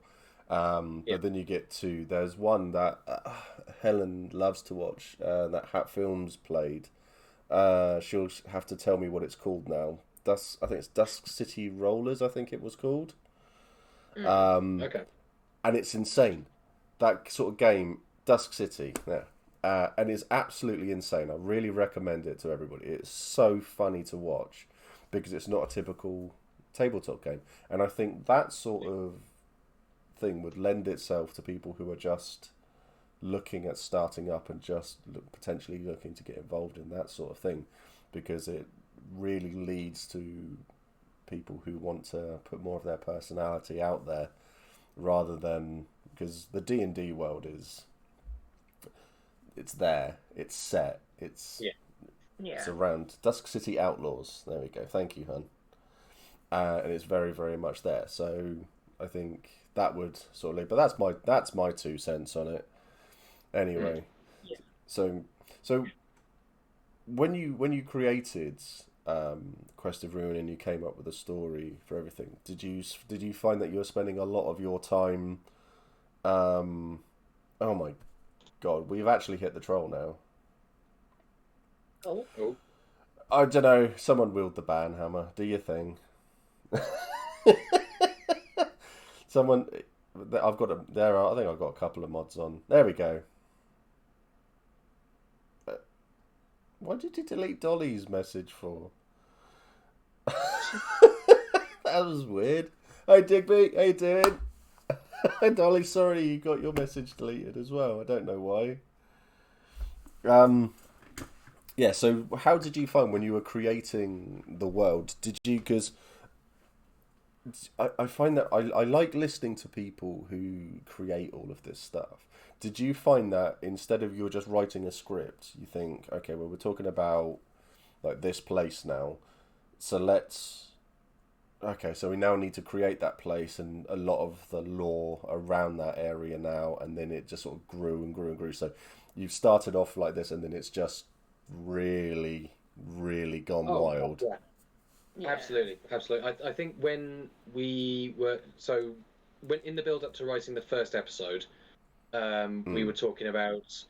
But then you get to, there's one that Helen loves to watch, that Hat Films played. She'll have to tell me what it's called now. I think it's Dusk City Rollers, I think it was called. Okay. And it's insane. That sort of game, Dusk City, and it's absolutely insane. I really recommend it to everybody. It's so funny to watch, because it's not a typical tabletop game. And I think that sort of thing would lend itself to people who are just looking at starting up and just potentially looking to get involved in that sort of thing, because it really leads to people who want to put more of their personality out there, rather than, because the D&D world it's there, it's set, it's around Dusk City Outlaws. There we go. Thank you, hun. and it's very, very much there. So I think that would sort of lead, but that's my 2 cents on it. Anyway, Yeah. so when you created Quest of Ruin and you came up with a story for everything, did you find that you were spending a lot of your time? Oh my god, we've actually hit the troll now. Oh. I don't know. Someone wield the ban hammer. Do your thing. Someone, I've got a. There are. I think I've got a couple of mods on. There we go. Why did you delete Dolly's message for? That was weird. Hey Digby, how you doing? Dolly, sorry you got your message deleted as well. I don't know why. Yeah. So, how did you find when you were creating the world? Did you? Because I find that I like listening to people who create all of this stuff. Did you find that instead of you're just writing a script, you think, okay, well, we're talking about like this place now, so so we now need to create that place and a lot of the lore around that area now, and then it just sort of grew and grew and grew. So you've started off like this, and then it's just really, really gone wild. Yeah. Yeah. Absolutely. I think when we were when in the build up to writing the first episode, we were talking about.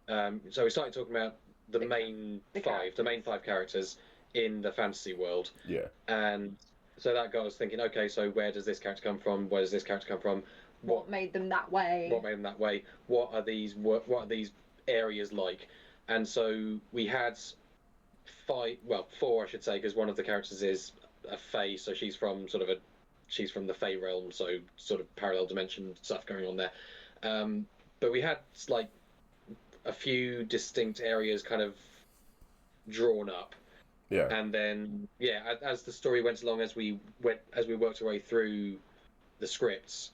So we started talking about the main five characters in the fantasy world. Yeah. And so that got us thinking. Okay, so where does this character come from? Where does this character come from? What made them that way? What are these areas like? And so we had four, I should say, because one of the characters is a Fae, so she's from the Fae realm, so sort of parallel dimension stuff going on there. But we had like a few distinct areas kind of drawn up. Yeah. And then as the story went along, as we worked our way through the scripts,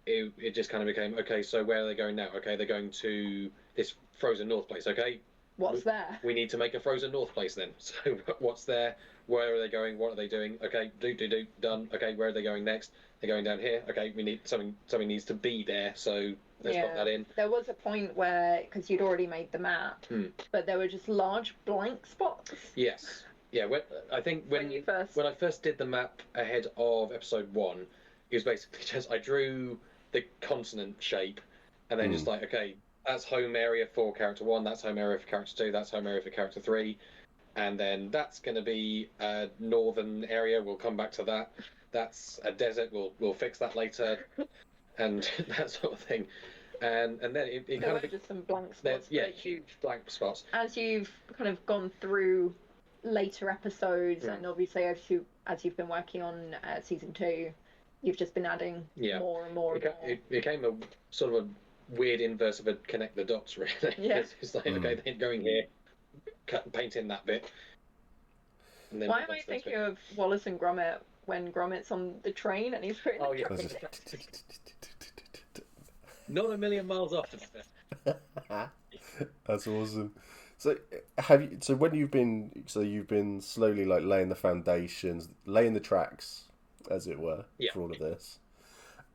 it just kind of became, okay, so where are they going now? Okay, they're going to this Frozen North place. Okay, what's there? We need to make a Frozen North place then. So what's there? Where are they going? What are they doing? Okay, do done. Okay, where are they going next? They're going down here. Okay, we need something needs to be there. So let's put that in. There was a point where, because you'd already made the map, but there were just large blank spots. Yes. Yeah. I think when I first did the map ahead of episode 1, it was basically just I drew the continent shape, and then just like, okay, that's home area for character 1, that's home area for character 2, that's home area for character 3, and then that's going to be a northern area. We'll come back to that. That's a desert. We'll fix that later, and that sort of thing. And then it kind of just some blank spots. Yeah, huge blank spots. As you've kind of gone through later episodes, and obviously as you've been working on season 2, you've just been adding more and more. It became a sort of a weird inverse of a connect the dots, really. Yeah. It's like, okay, they're going here, paint in that bit. And then why am I thinking of Wallace and Gromit when Gromit's on the train and he's putting Not a million miles off. That's awesome. So you've been slowly like laying the foundations, laying the tracks, as it were, for all of this.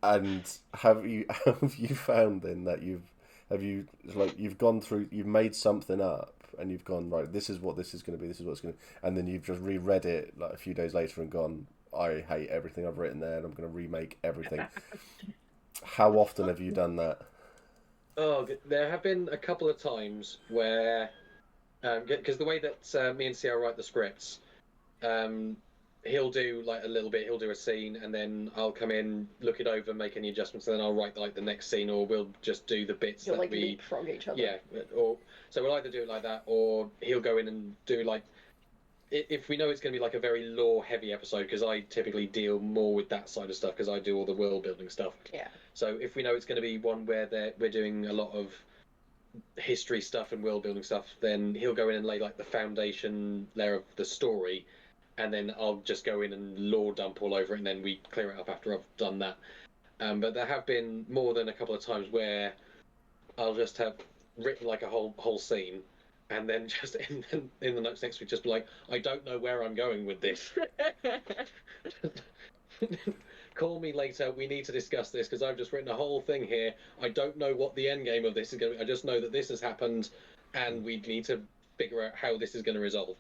And have you found then that you've gone through, you've made something up and you've gone, right, this is what this is going to be, this is what it's going to, and then you've just reread it like a few days later and gone, I hate everything I've written there and I'm going to remake everything. How often have you done that? Oh, there have been a couple of times where, because the way that me and Sierra write the scripts, he'll do like a little bit, he'll do a scene, and then I'll come in, look it over, make any adjustments, and then I'll write like the next scene, or we'll just do the bits You'll that like we leapfrog each other. Yeah, or so we'll either do it like that, or he'll go in and do like, if we know it's going to be like a very lore-heavy episode, because I typically deal more with that side of stuff, because I do all the world-building stuff. Yeah. So if we know it's going to be one where we're doing a lot of history stuff and world-building stuff, then he'll go in and lay like the foundation layer of the story, and then I'll just go in and lore dump all over it, and then we clear it up after I've done that. But there have been more than a couple of times where I'll just have written like a whole scene, and then just in the notes next week, just be like, I don't know where I'm going with this. Call me later. We need to discuss this because I've just written a whole thing here. I don't know what the end game of this is going to be. I just know that this has happened, and we need to figure out how this is going to resolve.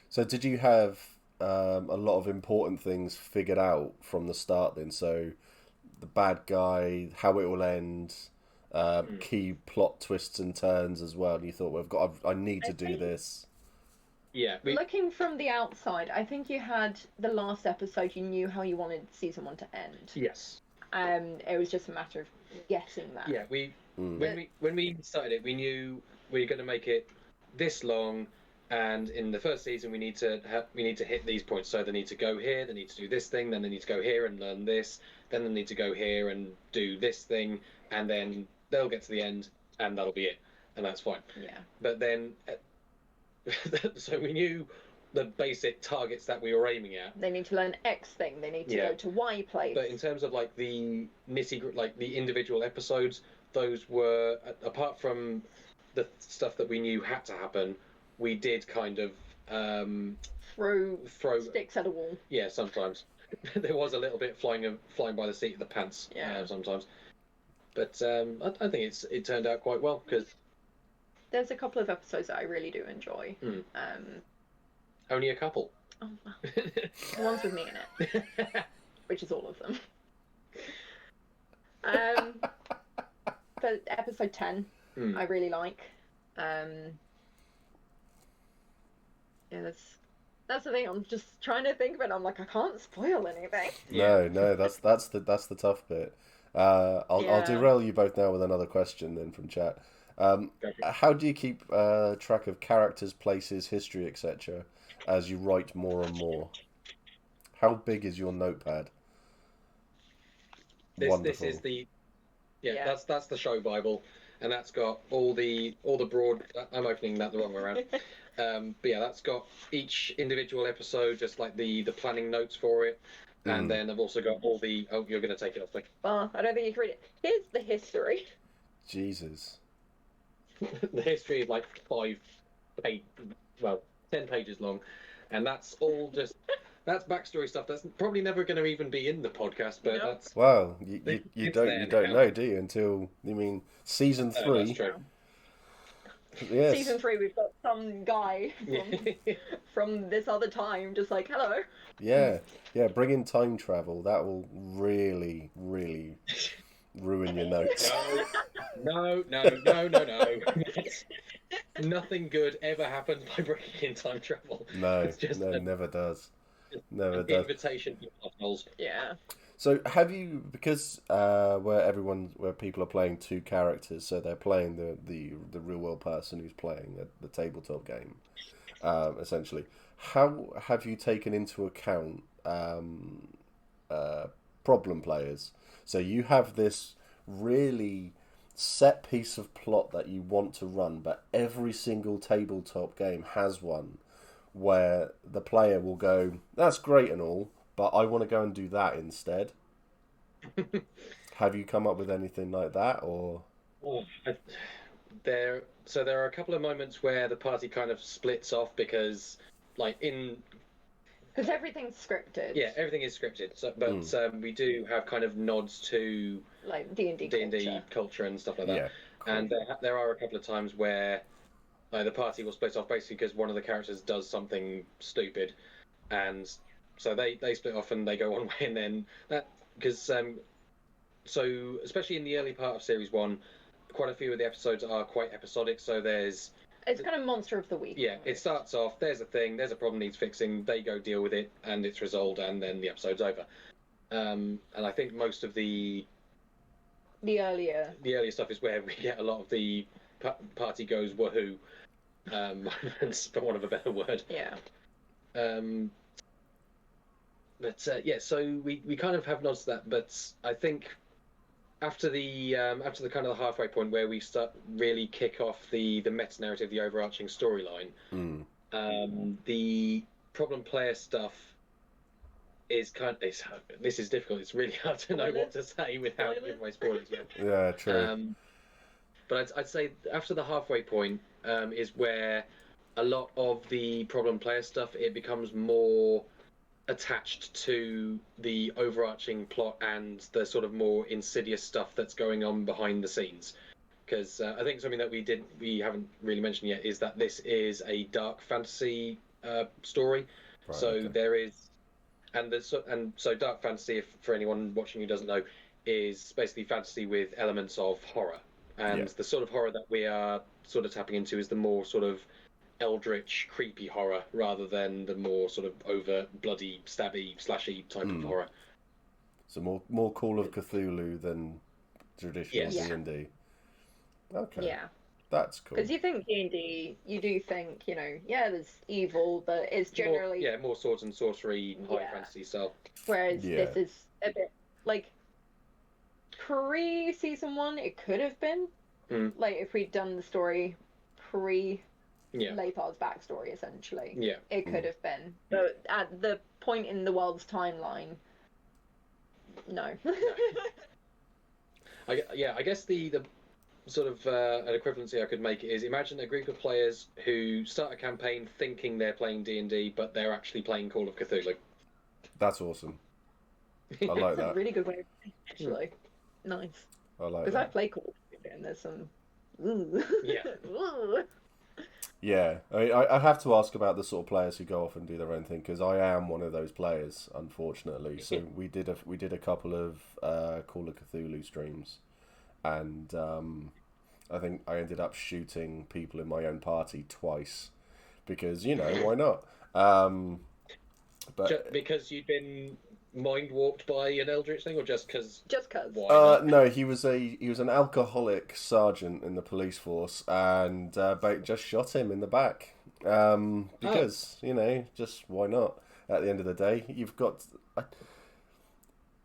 So did you have a lot of important things figured out from the start then? So the bad guy, how it will end, key plot twists and turns as well. And you thought, I need to do this. Yeah. Looking from the outside, I think you had the last episode. You knew how you wanted season 1 to end. Yes. It was just a matter of guessing that. Yeah. When we started it, we knew we were going to make it this long. And in the first season, we need to hit these points. So they need to go here, they need to do this thing, then they need to go here and learn this, then they need to go here and do this thing, and then they'll get to the end, and that'll be it, and that's fine. Yeah. But then, so we knew the basic targets that we were aiming at. They need to learn X thing. They need to go to Y place. But in terms of like the like the individual episodes, those were apart from the stuff that we knew had to happen. We did kind of throw sticks at a wall. Yeah, sometimes there was a little bit flying by the seat of the pants. Yeah. Sometimes, but I think it turned out quite well because there's a couple of episodes that I really do enjoy. Only a couple. Oh, well. The ones with me in it, which is all of them. But episode 10, I really like. Yeah, that's the thing. I'm just trying to think of it. I'm like, I can't spoil anything. No, that's the tough bit. I'll derail you both now with another question then from chat. How do you keep track of characters, places, history, etc. as you write more and more? How big is your notepad? This is the that's the show Bible, and that's got all the broad. I'm opening that the wrong way around. But yeah, that's got each individual episode, just like the planning notes for it. And then I've also got all the... Oh, you're going to take it off, like... Well, I don't think you can read it. Here's the history. Jesus. The history is like 10 pages long. And that's all just... That's backstory stuff. That's probably never going to even be in the podcast, but that's... Well, you don't know, do you? Until, season 3... that's true. Yes. Season 3, we've got some guy from this other time, just like, hello. Yeah, bring in time travel. That will really, really ruin your notes. No. Nothing good ever happens by bringing in time travel. No, never does. Never does. Invitation to potholes. Yeah. So have you, because where people are playing two characters, so they're playing the real world person who's playing the tabletop game, essentially. How have you taken into account problem players? So you have this really set piece of plot that you want to run, but every single tabletop game has one where the player will go, that's great and all, but I want to go and do that instead. Have you come up with anything like that, or? There are a couple of moments where the party kind of splits off because everything's scripted. Yeah, everything is scripted. So, but we do have kind of nods to like D&D culture and stuff like that. Yeah, cool. And there are a couple of times where the party will split off basically because one of the characters does something stupid, and so they split off and they go one way, and then that because so especially in the early part of series 1, quite a few of the episodes are quite episodic. So it's kind of monster of the week. Yeah, it starts off, there's a thing, there's a problem needs fixing, they go deal with it, and it's resolved, and then the episode's over. And I think most of the earlier stuff is where we get a lot of the party goes woohoo, for want of a better word. Yeah. So we kind of have nods to that, but I think after the kind of the halfway point where we start really kick off the meta narrative, the overarching storyline, the problem player stuff is this is difficult. It's really hard to know what to say without giving away spoilers yet. Yeah, true. But I'd say after the halfway point is where a lot of the problem player stuff, it becomes more attached to the overarching plot and the sort of more insidious stuff that's going on behind the scenes. Because I think something that we haven't really mentioned yet is that this is a dark fantasy story. Right, So okay. there is, so dark fantasy, if for anyone watching who doesn't know, is basically fantasy with elements of horror. And the sort of horror that we are sort of tapping into is the more sort of eldritch, creepy horror rather than the more sort of overt, bloody, stabby, slashy type of horror. So more Call of Cthulhu than traditional Yes. D&D. Okay. Yeah. That's cool. Because you think D&D, you do think, there's evil, but it's generally... More swords and sorcery, high Yeah. fantasy style. Whereas this is a bit, like, pre-season 1, it could have been. Like, if we'd done the story Lepard's backstory, essentially. Yeah. It could have been. But at the point in the world's timeline, no. I guess the sort of an equivalency I could make is imagine a group of players who start a campaign thinking they're playing D&D, but they're actually playing Call of Cthulhu. That's awesome. I like That's that. a really good way of putting it, actually. Nice. I like Because that. I play Call of Duty and there's some... Yeah. Yeah, I have to ask about the sort of players who go off and do their own thing, because I am one of those players, unfortunately. So we did a couple of Call of Cthulhu streams, and I think I ended up shooting people in my own party twice, because why not? But Just because you'd been mind warped by an eldritch thing, or just because? Just because. No, he was an alcoholic sergeant in the police force, and just shot him in the back because just why not? At the end of the day, you've got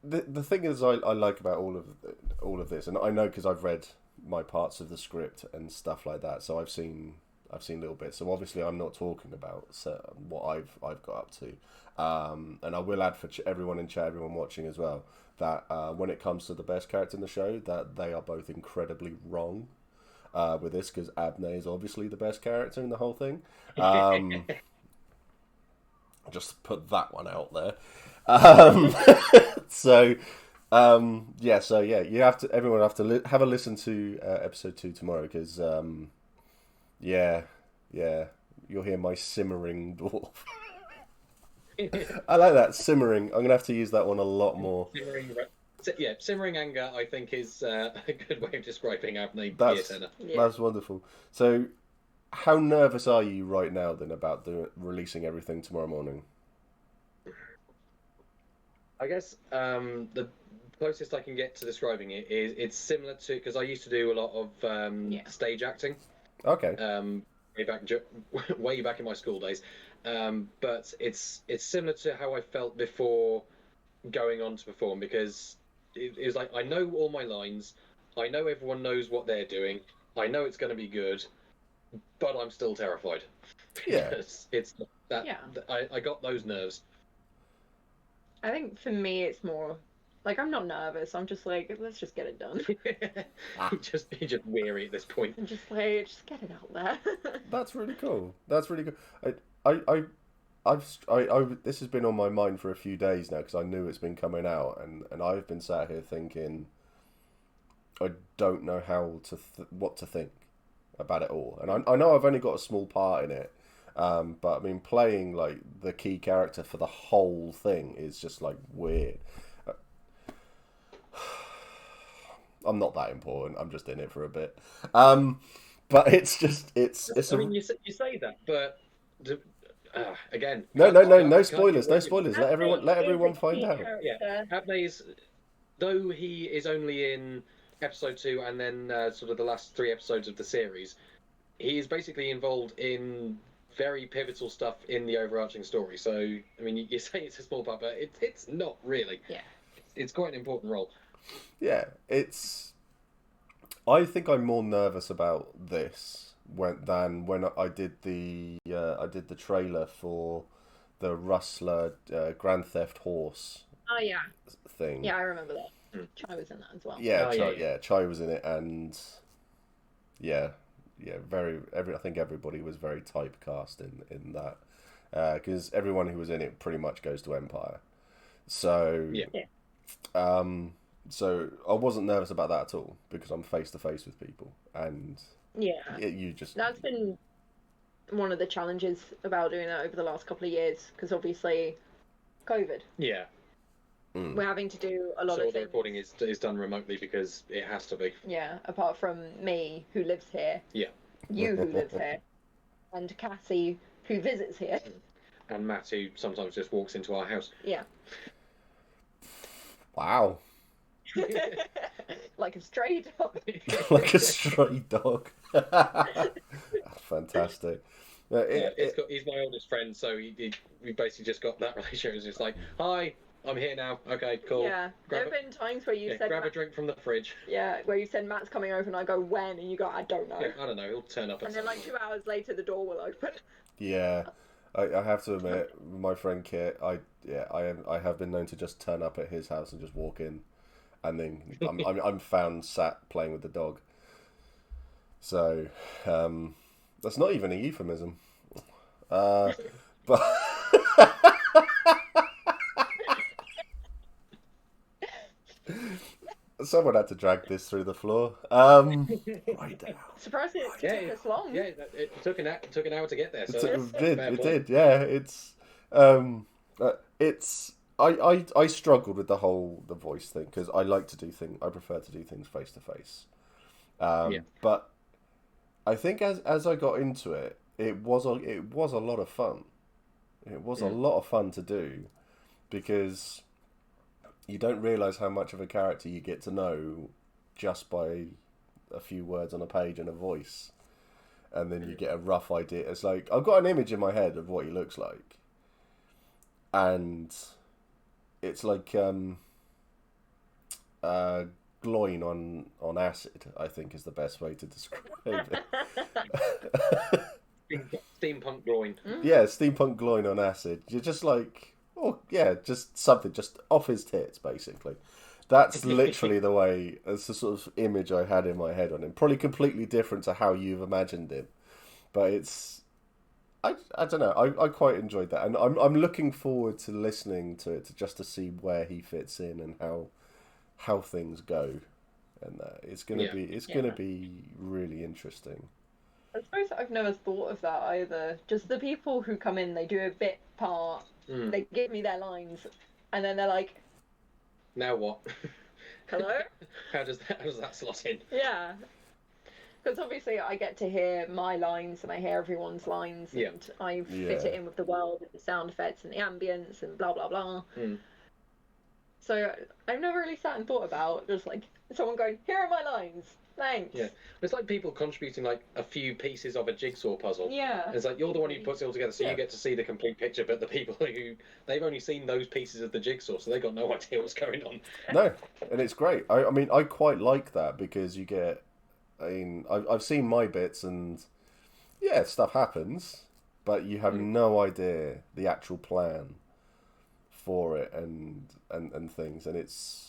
the thing is I like about all of this, and I know because I've read my parts of the script and stuff like that, so I've seen little bits. So obviously I'm not talking about what I've got up to. And I will add for everyone in chat, everyone watching as well, that when it comes to the best character in the show, that they are both incredibly wrong with this, because Abney is obviously the best character in the whole thing. Just put that one out there. Everyone have to have a listen to episode 2 tomorrow, because you'll hear my simmering dwarf. I like that, simmering. I'm gonna have to use that one a lot more. Simmering anger, I think, is a good way of describing Abney. That's wonderful. So, how nervous are you right now then about releasing everything tomorrow morning? I guess the closest I can get to describing it is it's similar to, because I used to do a lot of stage acting. Okay. Way back in my school days. But it's similar to how I felt before going on to perform, because it was like, I know all my lines, I know everyone knows what they're doing, I know it's going to be good, but I'm still terrified. Yeah. It's that. Yeah. I got those nerves. I think for me it's more like, I'm not nervous, I'm just like, let's just get it done. Ah. You're just weary at this point. I'm just like, just get it out there. That's really cool. That's really good. This has been on my mind for a few days now, because I knew it's been coming out, and I've been sat here thinking, I don't know what to think about it all. And I know I've only got a small part in it, but I mean, playing like the key character for the whole thing is just like weird. I'm not that important. I'm just in it for a bit. But it's I mean, you say that, but again. No spoilers. No spoilers. Let everyone find out. Yeah, Abney's, though he is only in episode 2 and then sort of the last 3 episodes of the series, he is basically involved in very pivotal stuff in the overarching story. So, I mean, you say it's a small part, but it's not really. Yeah. It's quite an important role. Yeah, I think I'm more nervous about this than when I did the trailer for the Rustler Grand Theft Horse. Oh yeah. Thing. Yeah, I remember that. Chai was in that as well. Yeah, Chai was in it, and yeah, I think everybody was very typecast in that, because everyone who was in it pretty much goes to Empire. So Yeah. so I wasn't nervous about that at all because I'm face to face with people, and you just That's been one of the challenges about doing that over the last couple of years, because obviously COVID. Yeah. We're having to do a lot So of all the things. recording is done remotely because it has to be. Yeah, apart from me, who lives here. Yeah. You, who lives here. And Cassie, who visits here. And Matt, who sometimes just walks into our house. Yeah. Wow. Like a stray dog. Like a stray dog. Fantastic. He's my oldest friend, so we basically just got that relationship. It's just like, hi, I'm here now. Okay, cool. Yeah, there have been times where you said... grab a drink from the fridge. Yeah, where you said Matt's coming over and I go, when? And you go, I don't know. Yeah, I don't know, he'll turn up at And then like 2 hours later the door will open. Yeah, I have to admit, my friend Kit, I have been known to just turn up at his house and just walk in, and then I'm found sat playing with the dog. So that's not even a euphemism, but someone had to drag this through the floor. Right now. Surprised it took this long. Yeah, it took an hour to get there. So It did. Yeah, I struggled with the voice thing because I like to do things. I prefer to do things face to face. But I think as I got into it, it was a lot of fun. It was a lot of fun to do because you don't realise how much of a character you get to know just by a few words on a page and a voice, and then you get a rough idea. It's like I've got an image in my head of what he looks like, and it's like gloin on acid, I think is the best way to describe it. Steampunk gloin. Yeah, steampunk gloin on acid. You're just like, oh yeah, just something just off his tits, basically. That's literally the way. It's the sort of image I had in my head on him. Probably completely different to how you've imagined him, but it's. I don't know. I quite enjoyed that, and I'm looking forward to listening to it just to see where he fits in and how things go, and it's gonna be really interesting. I suppose I've never thought of that either. Just the people who come in, they do a bit part, they give me their lines, and then they're like, now what? hello? How does that slot in? Yeah. Because obviously I get to hear my lines and I hear everyone's lines and I fit it in with the world and the sound effects and the ambience and blah blah blah. So I've never really sat and thought about just like someone going, here are my lines. Thanks. Yeah, it's like people contributing like a few pieces of a jigsaw puzzle. Yeah. It's like you're the one who puts it all together, so you get to see the complete picture. But the people who they've only seen those pieces of the jigsaw, so they got no idea what's going on. No, and it's great. I mean, I quite like that because you get. I mean, I've seen my bits, and yeah, stuff happens, but you have no idea the actual plan for it and things, and it's.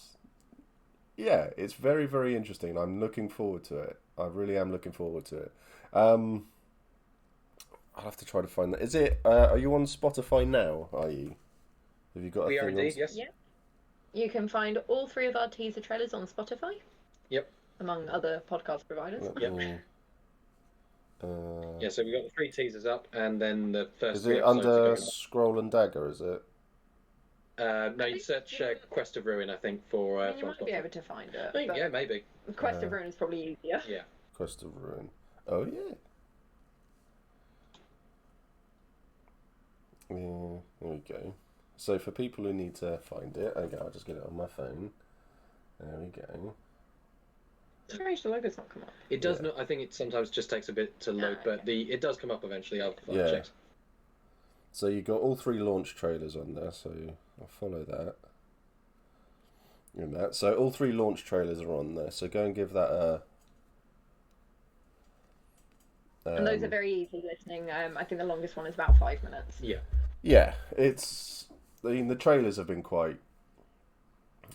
Yeah, it's very, very interesting. I'm looking forward to it. I really am looking forward to it. I'll have to try to find that. Is it? Are you on Spotify now? Are you? Have you got? We are indeed. Yes. Yeah. You can find all 3 of our teaser trailers on Spotify. Yep. Among other podcast providers. Yep. Yeah. So we got the 3 teasers up, and then the first. Is it under Scroll and Dagger? Is it? No, you search Quest of Ruin, I think, for. You might be able to find it. Yeah, maybe. Quest of Ruin is probably easier. Yeah. Quest of Ruin. Oh yeah. Yeah. There we go. So for people who need to find it, okay, I'll just get it on my phone. There we go. Strange, the logo's not come up. It does not. I think it sometimes just takes a bit to load, but it does come up eventually. I've checked. So you got all 3 launch trailers on there, so I'll follow that. In that, so all 3 launch trailers are on there. So go and give that a. And those are very easy listening. I think the longest one is about 5 minutes. Yeah. Yeah, it's. I mean, the trailers have been quite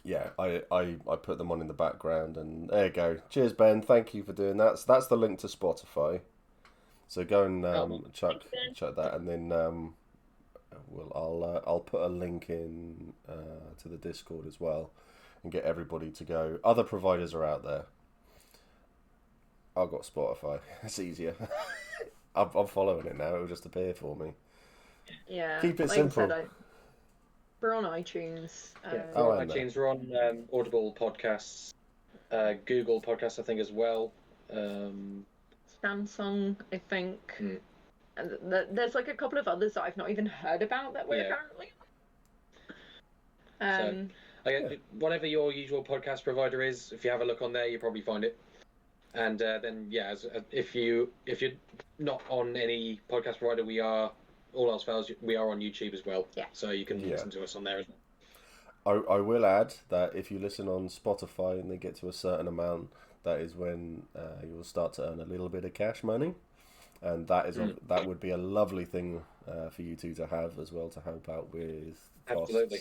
yeah, I put them on in the background, and there you go. Cheers, Ben. Thank you for doing that. So that's the link to Spotify. So go and chuck that, and then I'll put a link in to the Discord as well, and get everybody to go. Other providers are out there. I've got Spotify. It's easier. I'm following it now. It'll just appear for me. Yeah. Keep it like simple. I said, we're on iTunes. We're on iTunes. We're on Audible podcasts, Google podcasts, I think, as well. Samsung, I think. And there's like a couple of others that I've not even heard about that we're currently on. Whatever your usual podcast provider is, if you have a look on there, you probably find it. And then, if you're not on any podcast provider, we are, all else fails, we are on YouTube as well. Yeah. So you can listen to us on there as well. I will add that if you listen on Spotify and they get to a certain amount, that is when you will start to earn a little bit of cash money. And that is that would be a lovely thing for you two to have as well, to help out with costs. Absolutely.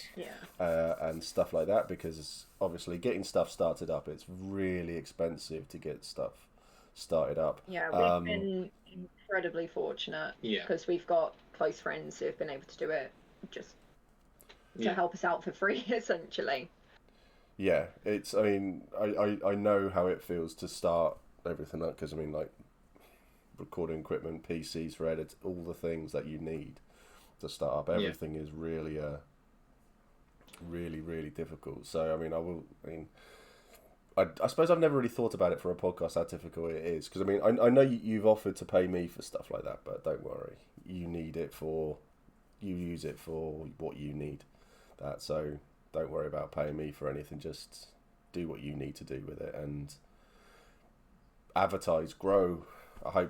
And stuff like that, because obviously getting stuff started up, it's really expensive to get stuff started up. Yeah, we've been incredibly fortunate because we've got close friends who have been able to do it just to help us out for free, essentially. Yeah, it's, I mean, I know how it feels to start everything up, because I mean, like, recording equipment, PCs for edit, all the things that you need to start up, everything is really really difficult. So I suppose I've never really thought about it for a podcast how difficult it is, because I mean I know you've offered to pay me for stuff like that, but don't worry, you use it for what you need, so don't worry about paying me for anything. Just do what you need to do with it and advertise, grow. I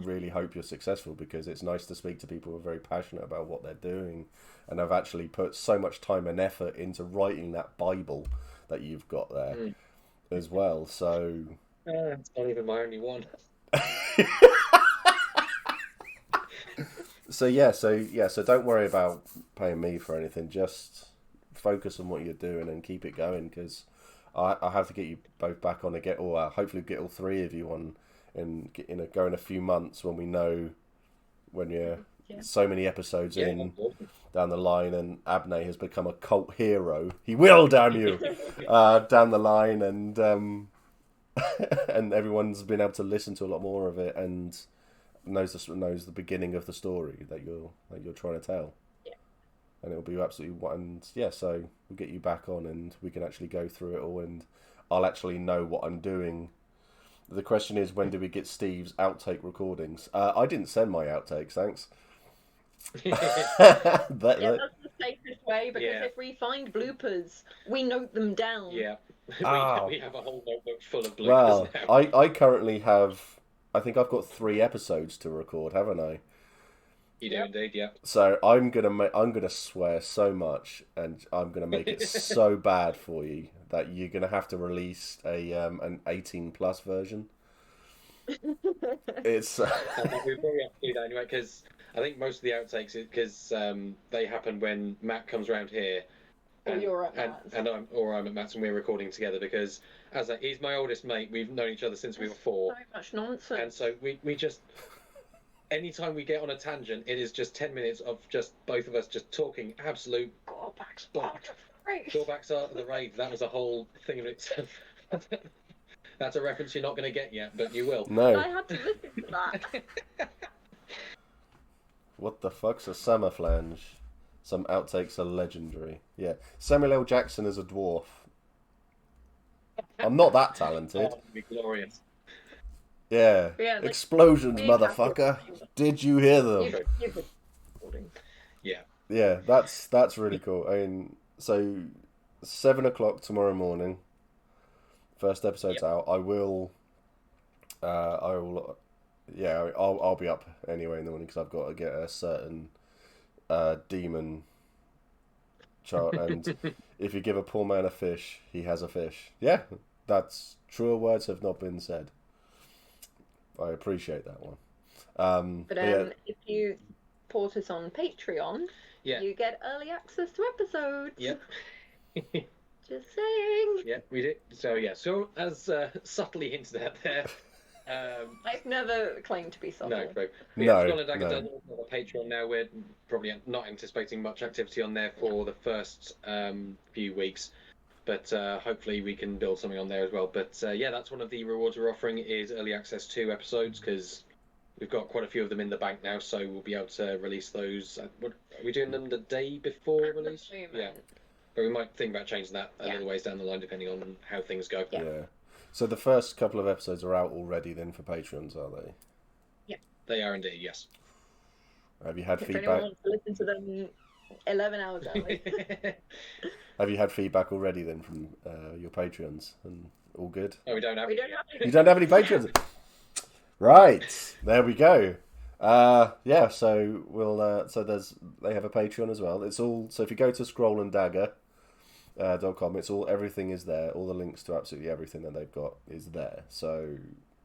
really hope you're successful, because it's nice to speak to people who are very passionate about what they're doing and have actually put so much time and effort into writing that Bible that you've got there as well. So it's not even my only one. So don't worry about paying me for anything. Just focus on what you're doing and keep it going, because I have to get you both back on again, or hopefully get all three of you on. Go in a few months when we know when you're so many episodes in down the line, and Abney has become a cult hero. He will, damn you, down the line, and and everyone's been able to listen to a lot more of it and knows the beginning of the story that you're trying to tell. And it'll be absolutely so we'll get you back on and we can actually go through it all, and I'll actually know what I'm doing. The question is, when do we get Steve's outtake recordings? I didn't send my outtakes, thanks. That's the safest way, because if we find bloopers, we note them down. Yeah, we have a whole notebook full of bloopers. Well, now. I currently have, I think I've got 3 episodes to record, haven't I? You do indeed, yeah. So I'm gonna swear so much, and I'm gonna make it so bad for you that you're gonna have to release an 18+ version. It's we probably have to do that anyway, because I think most of the outtakes, because they happen when Matt comes around here, and you're at Matt's. I'm at Matt's, and we're recording together, because he's my oldest mate. We've known each other since we were 4. So much nonsense. And so we just. Anytime we get on a tangent, it is just 10 minutes of just both of us just talking absolute Drawbacks are the rave. That was a whole thing of itself. That's a reference you're not going to get yet, but you will. No. I had to listen to that. What the fuck's a summer flange? Some outtakes are legendary. Yeah, Samuel L. Jackson is a dwarf. I'm not that talented. Oh, it'd be glorious. Yeah. Explosions, motherfucker. Did you hear them? Yeah. Yeah, that's really cool. I mean, so 7 o'clock tomorrow morning. First episode's out. I'll be up anyway in the morning, because I've got to get a certain demon chart, and if you give a poor man a fish, he has a fish. Yeah, that's truer words have not been said. I appreciate that one. But if you support us on Patreon, you get early access to episodes. Yep. Just saying. Yeah, we did. So yeah, so as subtly hinted at there, I've never claimed to be subtle. no, bro. No, Yeah, Scroll and Dagger no. does have a Patreon now. We're probably not anticipating much activity on there for the first few weeks, but hopefully we can build something on there as well. But yeah, that's one of the rewards we're offering is early access to episodes because we've got quite a few of them in the bank now, so we'll be able to release those. What, are we doing them the day before release? Yeah. But we might think about changing that a little ways down the line, depending on how things go. Yeah. So the first couple of episodes are out already then for patrons, are they? Yeah. They are indeed, yes. Have you had If feedback? anyone wants to listen to them 11 hours early. Have you had feedback already then from your patrons? And all good? No, we don't have. We don't have You don't have any patrons? Right. There we go. Yeah, so we'll they have a Patreon as well. It's all so if you go to scrollanddagger.com, it's all everything is there. All the links to absolutely everything that they've got is there. So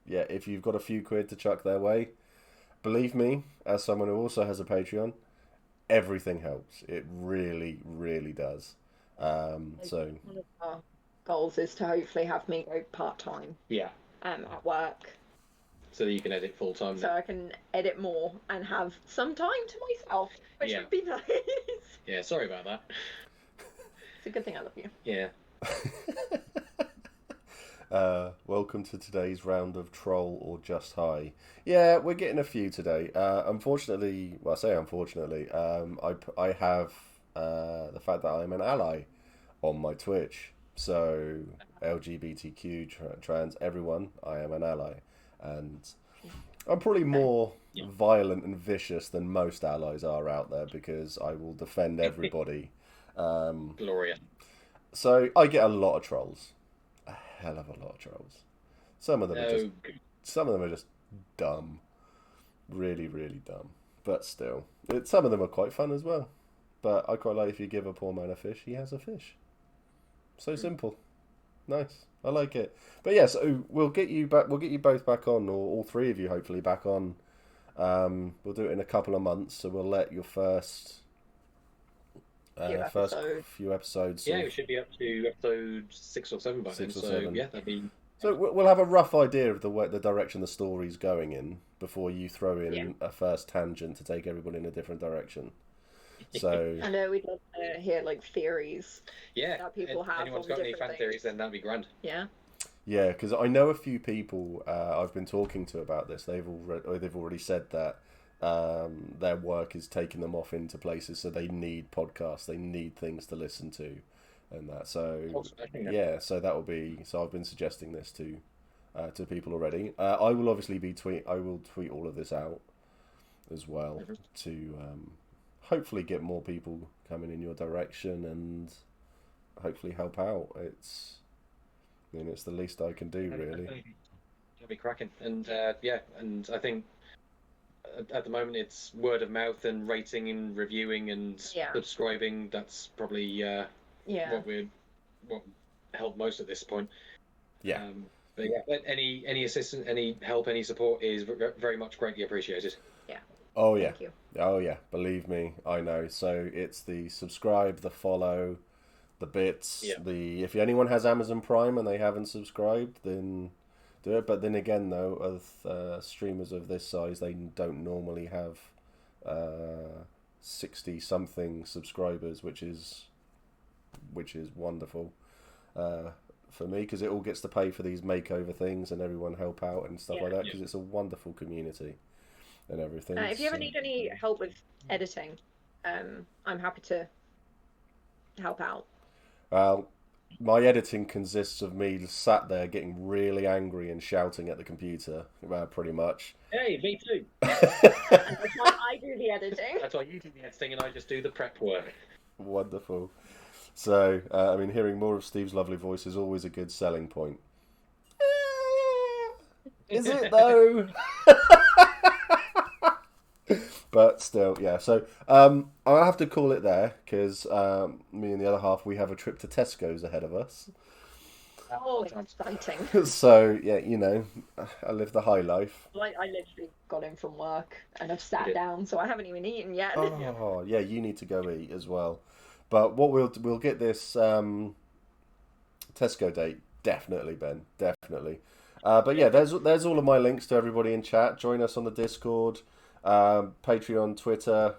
yeah, if you've got a few quid to chuck their way, believe me, as someone who also has a Patreon, everything helps. It really, really does. So one of our goals is to hopefully have me go part-time Yeah. at work. So that you can edit full time. So I can edit more and have some time to myself, which Yeah. would be nice. Yeah, sorry about that. It's a good thing I love you. Yeah. welcome to today's round of Troll or Just High. Yeah, we're getting a few today. Unfortunately, well, I say unfortunately, I have the fact that I'm an ally on my Twitch. So LGBTQ, trans, everyone, I am an ally. And I'm probably more violent and vicious than most allies are out there because I will defend everybody. Gloria. So I get a lot of trolls, a hell of a lot of trolls. Some of them are just dumb, really, really dumb. But still, some of them are quite fun as well. But I quite like if you give a poor man a fish, he has a fish. So simple, nice. I like it. But yeah, so we'll get you back. We'll get you both back on, or all three of you hopefully back on. We'll do it in a couple of months. So we'll let your first few episodes. Yeah, we should be up to episode 6 or 7 by then. So 7. yeah, that'd be. So we'll have a rough idea of the direction the story's going in before you throw in a first tangent to take everybody in a different direction. So I know we'd love to hear like theories. Yeah, that people have anyone's on got any different fan theories, things. then that'd be grand. Yeah. yeah, because I know a few people I've been talking to about this. They've already said that their work is taking them off into places, so they need podcasts, they need things to listen to, and that. So yeah, so that will be. So I've been suggesting this to people already. I will obviously I will tweet all of this out as well to hopefully get more people coming in your direction and hopefully help out. It's the least I can do, really. It'll be cracking, and and I think at the moment it's word of mouth and rating and reviewing and subscribing. That's probably what helped most at this point. Yeah. But yeah, any assistance, any help, any support is very much greatly appreciated. Yeah. Oh yeah. Thank you. Oh yeah. Believe me, I know. So it's the subscribe, the follow, the bits. The if anyone has Amazon Prime and they haven't subscribed, then do it. But then again, though, of streamers of this size, they don't normally have 60 something subscribers, which is wonderful. For me, because it all gets to pay for these makeover things and everyone help out and stuff like that, because it's a wonderful community and everything. If you ever need any help with editing, I'm happy to help out. My editing consists of me sat there getting really angry and shouting at the computer, pretty much. Hey, me too. That's why I do the editing. That's why you do the editing and I just do the prep work. Wonderful. So, I mean, hearing more of Steve's lovely voice is always a good selling point. Is it, though? But still, yeah. So, I'll have to call it there, because me and the other half, we have a trip to Tesco's ahead of us. Oh, exciting. So, yeah, I live the high life. I literally got in from work, and I've sat down, so I haven't even eaten yet. Oh, yeah, you need to go eat as well. But what we'll get this Tesco date, definitely, Ben, definitely. But yeah, there's all of my links to everybody in chat. Join us on the Discord, Patreon, Twitter.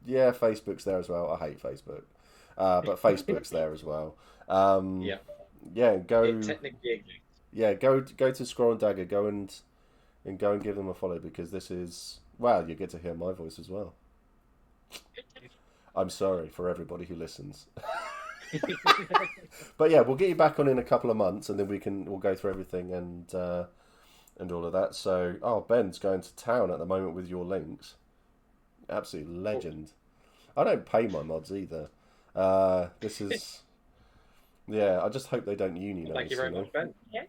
Yeah, Facebook's there as well. I hate Facebook, but Facebook's there as well. Yeah. Yeah, go. It technically exists. Yeah, go to Scroll and Dagger. Go and give them a follow, because this is, well, you get to hear my voice as well. I'm sorry for everybody who listens. But yeah, we'll get you back on in a couple of months, and then we'll go through everything and all of that. So, Ben's going to town at the moment with your links. Absolute legend. I don't pay my mods either. This is, yeah. I just hope they don't unionize. Thank you very much, Ben. Yeah,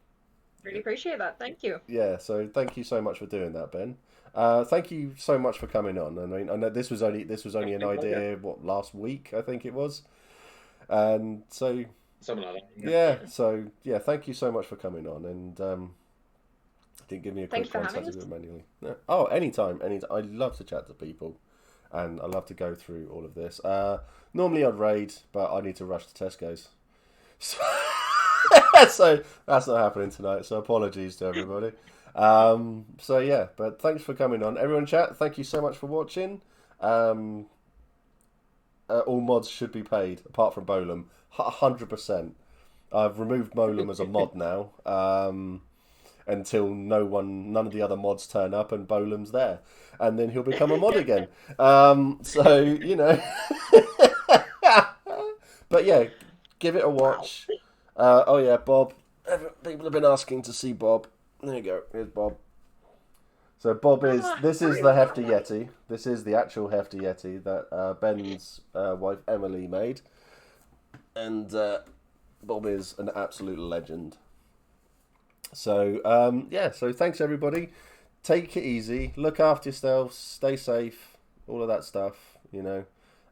really appreciate that. Thank you. Yeah. So thank you so much for doing that, Ben. Thank you so much for coming on. I mean, I know this was only an idea. What, last week? I think it was. And so, Something like that. yeah. So yeah, thank you so much for coming on, and didn't give me a quick Thanks for having contact us. manually. No. Oh, anytime. I love to chat to people, and I love to go through all of this. Normally I'd raid, but I need to rush to Tesco's, so, so that's not happening tonight. So apologies to everybody. So yeah, but thanks for coming on, everyone in chat. Thank you so much for watching. All mods should be paid, apart from Bolum. 100%. I've removed Bolum as a mod now, until none of the other mods turn up and Bolum's there, and then he'll become a mod again. So you know, but yeah, give it a watch. Oh yeah, Bob. People have been asking to see Bob. There you go. Here's Bob. So Bob is, this is the Hefty Yeti. This is the actual Hefty Yeti that Ben's wife Emily made. And Bob is an absolute legend. So, yeah, so thanks everybody. Take it easy. Look after yourselves. Stay safe. All of that stuff, you know.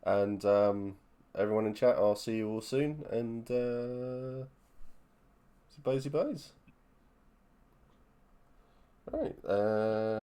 And everyone in chat, I'll see you all soon. And bozy boys. Right.